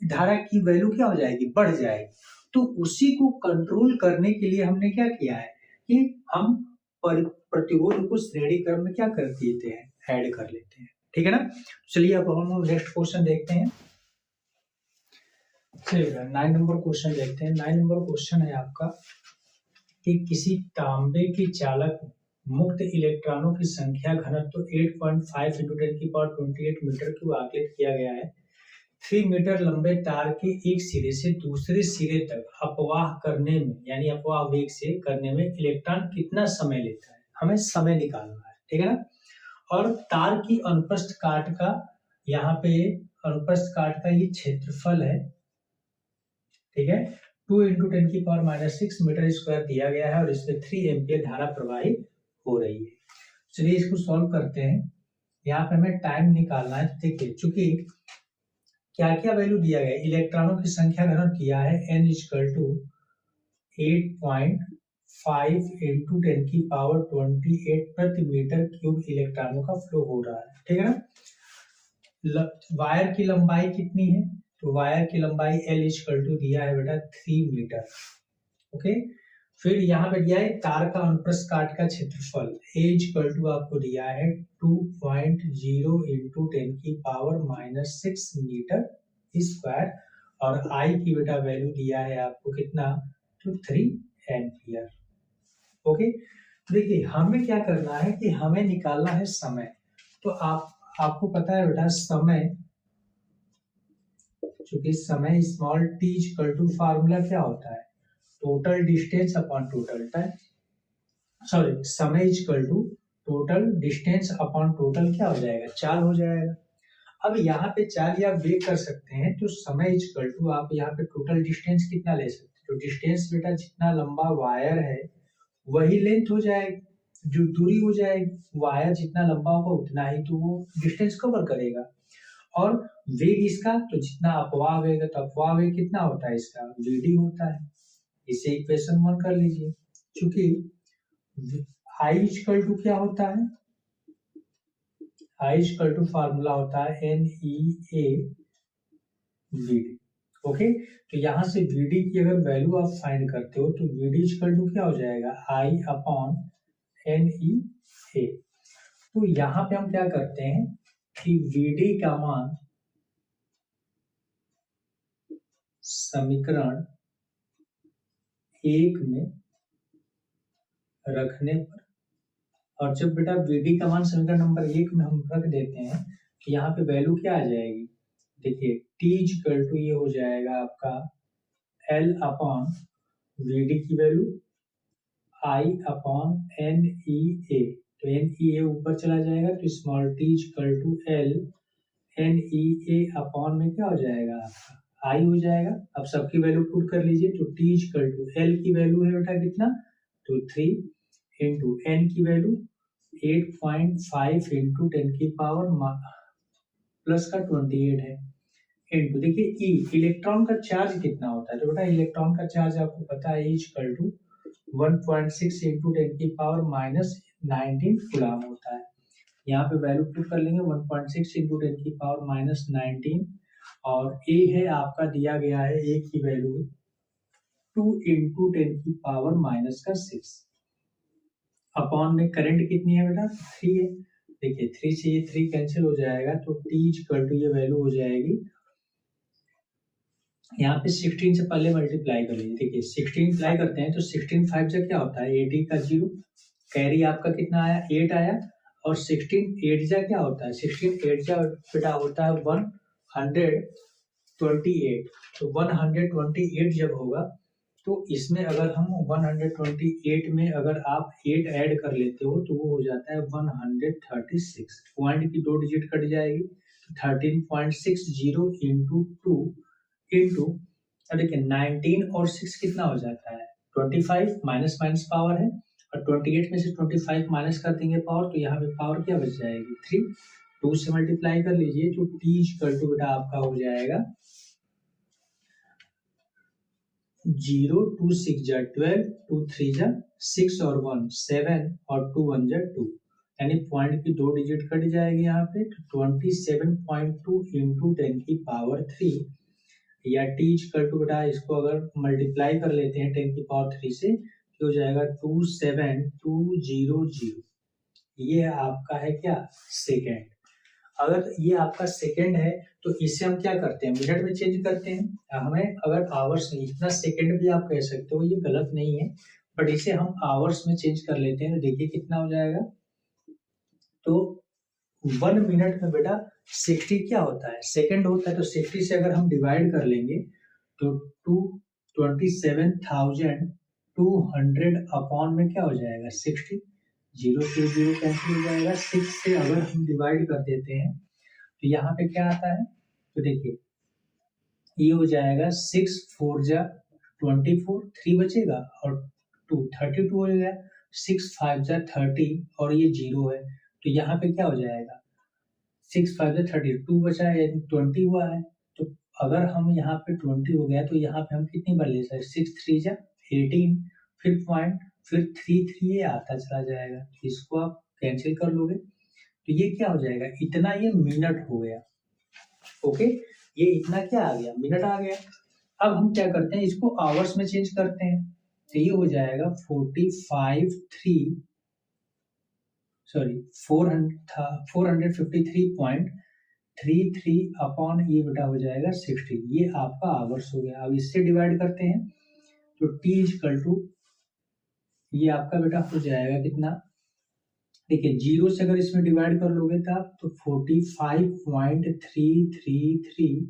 धारा की वैल्यू क्या हो जाएगी बढ़ जाएगी। तो उसी को कंट्रोल करने के लिए हमने क्या किया है कि हम प्रतिरोध को श्रेणी क्रम में क्या कर देते हैं ऐड कर लेते हैं, ठीक है ना। चलिए अब हम नेक्स्ट क्वेश्चन देखते हैं। चलिए 9 नंबर क्वेश्चन देखते हैं। 9 नंबर क्वेश्चन है आपका कि किसी तांबे की चालक मुक्त इलेक्ट्रॉनों की संख्या घनत्व 8.5 × 10⁻28 मीटर क्यूब आकलित किया गया है। 3 मीटर लंबे तार के एक सिरे से दूसरे सिरे तक अपवाह करने में यानी अपवाह वेग से करने में इलेक्ट्रॉन कितना समय लेता है, हमें समय निकालना है, ठीक है ना। और तार की अनुप्रस्थ काट का यहाँ पे अनुप्रस्थ काट का ये क्षेत्रफल है, ठीक है 2 × 10⁻⁻6 मीटर स्क्वायर दिया गया है और इसमें 3 एम्पियर धारा प्रवाहित हो रही है। चलिए इसको सॉल्व करते हैं। यहाँ पे हमें टाइम निकालना है। देखिए चूंकि क्या क्या वैल्यू दिया गया है, इलेक्ट्रॉनों की संख्या घनत्व दिया है n इक्वल टू 8.5 × 10⁻28 प्रति मीटर क्यूब इलेक्ट्रॉनों का फ्लो हो रहा है, ठीक है ना। वायर की लंबाई कितनी है, तो वायर की लंबाई L इक्वल टू दिया है बेटा 3 मीटर, ओके। फिर यहाँ पे दिया है तार का अनुप्रस्थ काट का क्षेत्रफल A इक्वल टू आपको दिया है 2.0 × 10⁻⁻6 मीटर स्क्वायर और I की बेटा वैल्यू दिया है आपको कितना, तो 3 एम्पियर, ओके। देखिए हमें क्या करना है कि हमें निकालना है समय। तो आपको पता है बेटा समय, चूंकि समय small t equal to formula क्या होता है total distance upon total time, sorry समय equal to total distance upon total क्या हो जाएगा 4 हो जाएगा। अब यहाँ पे 4 या वेग कर सकते हैं तो समय इक्वल टू आप यहाँ पे टोटल डिस्टेंस कितना ले सकते हैं, तो डिस्टेंस बेटा जितना लंबा वायर है वही लेंथ हो जाएगी, जो दूरी हो जाएगी, वायर जितना लंबा होगा उतना ही तो वो डिस्टेंस कवर करेगा। और वेग इसका तो जितना अपवाह वेग है तो अपवाह वेग कितना होता है इसका vd होता है, इसे इक्वेशन 1 कर लीजिए। चूंकि I इक्वल टू क्या होता है, I इक्वल टू फार्मूला होता है NEA VD, ओके। तो यहाँ से VD की अगर वैल्यू आप फाइंड करते हो तो VD इक्वल टू क्या हो जाएगा I अपॉन NEA। तो यहाँ पे हम क्या करते हैं कि VD का मान समीकरण 1 में रखने पर, और जब बेटा VD का मान समीकरण नंबर 1 में हम रख देते हैं तो यहाँ पे वैल्यू क्या आ जाएगी, देखिए T इक्वल टू ये हो जाएगा आपका L अपॉन VD की वैल्यू I अपॉन NEA, तो NEA ऊपर चला जाएगा तो small t equal to L NEA upon में क्या हो जाएगा आपका I हो जाएगा। अब सबकी वैल्यू पुट कर लीजिए तो T इक्वल टू L की वैल्यू है बेटा कितना, तो 3 इंटू N की वैल्यू 8.5 इंटू 10⁻⁻+ का 28 है इंटू देखिए E इलेक्ट्रॉन का चार्ज कितना होता है, तो बेटा इलेक्ट्रॉन का चार्ज आपको पता है इक्वल टू 1.6 इंटू 10⁻⁻19 कूलम होता है। यहाँ पे वैल्यू पुट कर लेंगे 1.6 इंटू 10⁻⁻19 और A है आपका दिया गया है A की वैल्यू 2 इंटू 10⁻⁻6 अपॉन में करंट कितनी है बेटा 3 है। देखिए 3 से ये 3 कैंसिल हो जाएगा तो T इक्वल टू ये वैल्यू हो जाएगी, यहाँ पे 16 से पहले मल्टीप्लाई कर लीजिए। देखिए 16 अप्लाई करते हैं तो 16 5 से क्या होता है 80 का 0, कैरी आपका कितना आया 8 आया और 16 8 जा क्या होता है, 16 8 जा बेटा होता है 128। तो 128 जब होगा तो इसमें अगर हम 128 में अगर आप 8 ऐड कर लेते हो तो वो हो जाता है 136। पॉइंट की 2 डिजिट कट जाएगी, 13.60 इंटू 2 इंटू, अब देखिए 19 और 6 कितना हो जाता है 25, माइनस माइनस पावर है, और 28 में से 25 माइनस कर देंगे पावर, तो यहाँ पे पावर क्या बच जाएगी 3। 2 से मल्टीप्लाई कर लीजिए तो t इक्वल टू बेटा आपका हो जाएगा 0, 2 6 जा 12, 2 3 जा 6 और 1 7 और 2 1 जा 2, यानी पॉइंट की 2 डिजिट कट जाएगी यहाँ पे, तो 27.2 इंटू 10 की पावर 3, या t इक्वल टू बेटा इसको अगर मल्टीप्लाई कर लेते हैं 10 की पावर 3 से तो हो जाएगा 27200। ये आपका है क्या सेकेंड। अगर ये आपका सेकेंड है तो इसे हम क्या करते हैं मिनट में चेंज करते हैं, हमें अगर आवर्स में, इतना सेकेंड भी आप कह सकते हो, ये गलत नहीं है, बट इसे हम आवर्स में चेंज कर लेते हैं तो देखिए कितना हो जाएगा। तो 1 मिनट में बेटा 60 क्या होता है सेकेंड होता है, तो 60 से अगर हम डिवाइड कर लेंगे तो 27,200 अपॉन में क्या हो जाएगा 60, 0 से 0 कैंसिल हो जाएगा। 6 से अगर हम डिवाइड कर देते हैं तो यहाँ पे क्या आता है, तो देखिए ये हो जाएगा 6 4 जा 24, 3 बचेगा और 2 32 हो गया, 6 5 जा 30 और ये 0 है, तो यहाँ पे क्या हो जाएगा 6 5 जा 30, 2 बचा है 20 हुआ है, तो अगर हम यहाँ पे 20 हो गया तो यहाँ पे हम कितनी बार ले सकते 6 3 जा 18, फिर पॉइंट, फिर 3 3 ये आता चला जाएगा, तो इसको आप कैंसिल कर लोगे तो ये क्या हो जाएगा, इतना ये मिनट हो गया। ओके, ये इतना क्या आ गया मिनट आ गया। अब हम क्या करते हैं इसको आवर्स में चेंज करते हैं, तो ये हो जाएगा 453.33 अपॉन ये बेटा हो जाएगा 60, ये आपका आवर्स हो गया। अब इससे डिवाइड करते हैं तो t इक्वल टू ये आपका बेटा हो जाएगा कितना, देखिए 0 से अगर इसमें डिवाइड कर लोगे तो आप तो 45.333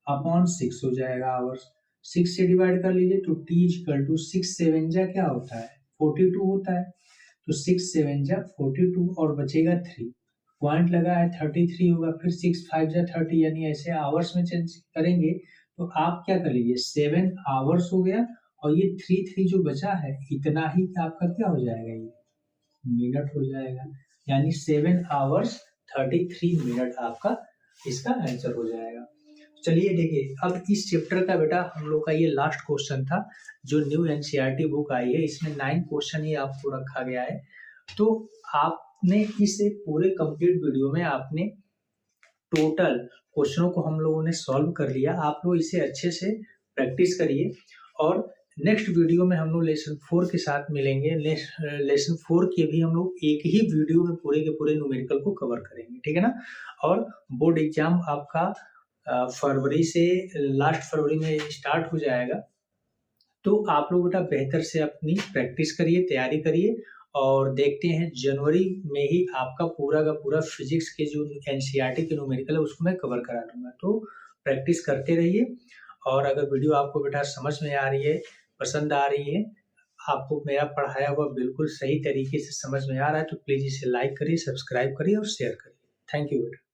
अपॉन 6 हो जाएगा आवर्स। 6 से डिवाइड कर लीजिए तो t इक्वल टू 6 7 जा क्या होता है 42 होता है, तो 6 7 जा 42 और बचेगा 3, पॉइंट लगा है 33 होगा, फिर 6 5 जा 30, यानी ऐसे आवर्स में चेंज करेंगे तो आप क्या कर लीजिए 7 आवर्स हो गया, और ये 3 3 जो बचा है इतना ही आपका क्या हो जाएगा ये मिनट हो जाएगा, यानी 7 आवर्स 33 मिनट आपका इसका आंसर हो जाएगा। चलिए देखिए अब इस चैप्टर का बेटा हम लोग का ये लास्ट क्वेश्चन था जो न्यू एनसीईआरटी बुक आई है, इसमें 9 क्वेश्चन ही आपको रखा गया है। तो आपने इस पूरे कंप्लीट वीडियो में आपने टोटल क्वेश्चनों को हम लोगों ने सॉल्व कर लिया। आप लोग इसे अच्छे से प्रैक्टिस करिए और नेक्स्ट वीडियो में हम लोग लेसन 4 के साथ मिलेंगे। लेसन 4 के भी हम लोग एक ही वीडियो में पूरे के पूरे न्यूमेरिकल को कवर करेंगे, ठीक है ना। और बोर्ड एग्जाम आपका फरवरी से लास्ट फरवरी में स्टार्ट हो जाएगा, तो आप लोग बेटा बेहतर से अपनी प्रैक्टिस करिए, तैयारी करिए, और देखते हैं जनवरी में ही आपका पूरा का पूरा फिजिक्स के जो एनसीईआरटी के न्यूमेरिकल है उसको मैं कवर करा दूंगा। तो प्रैक्टिस करते रहिए, और अगर वीडियो आपको बेटा समझ में आ रही है, पसंद आ रही है, आपको मेरा पढ़ाया हुआ बिल्कुल सही तरीके से समझ में आ रहा है, तो प्लीज़ इसे लाइक करिए, सब्सक्राइब करिए और शेयर करिए। थैंक यू बेटा।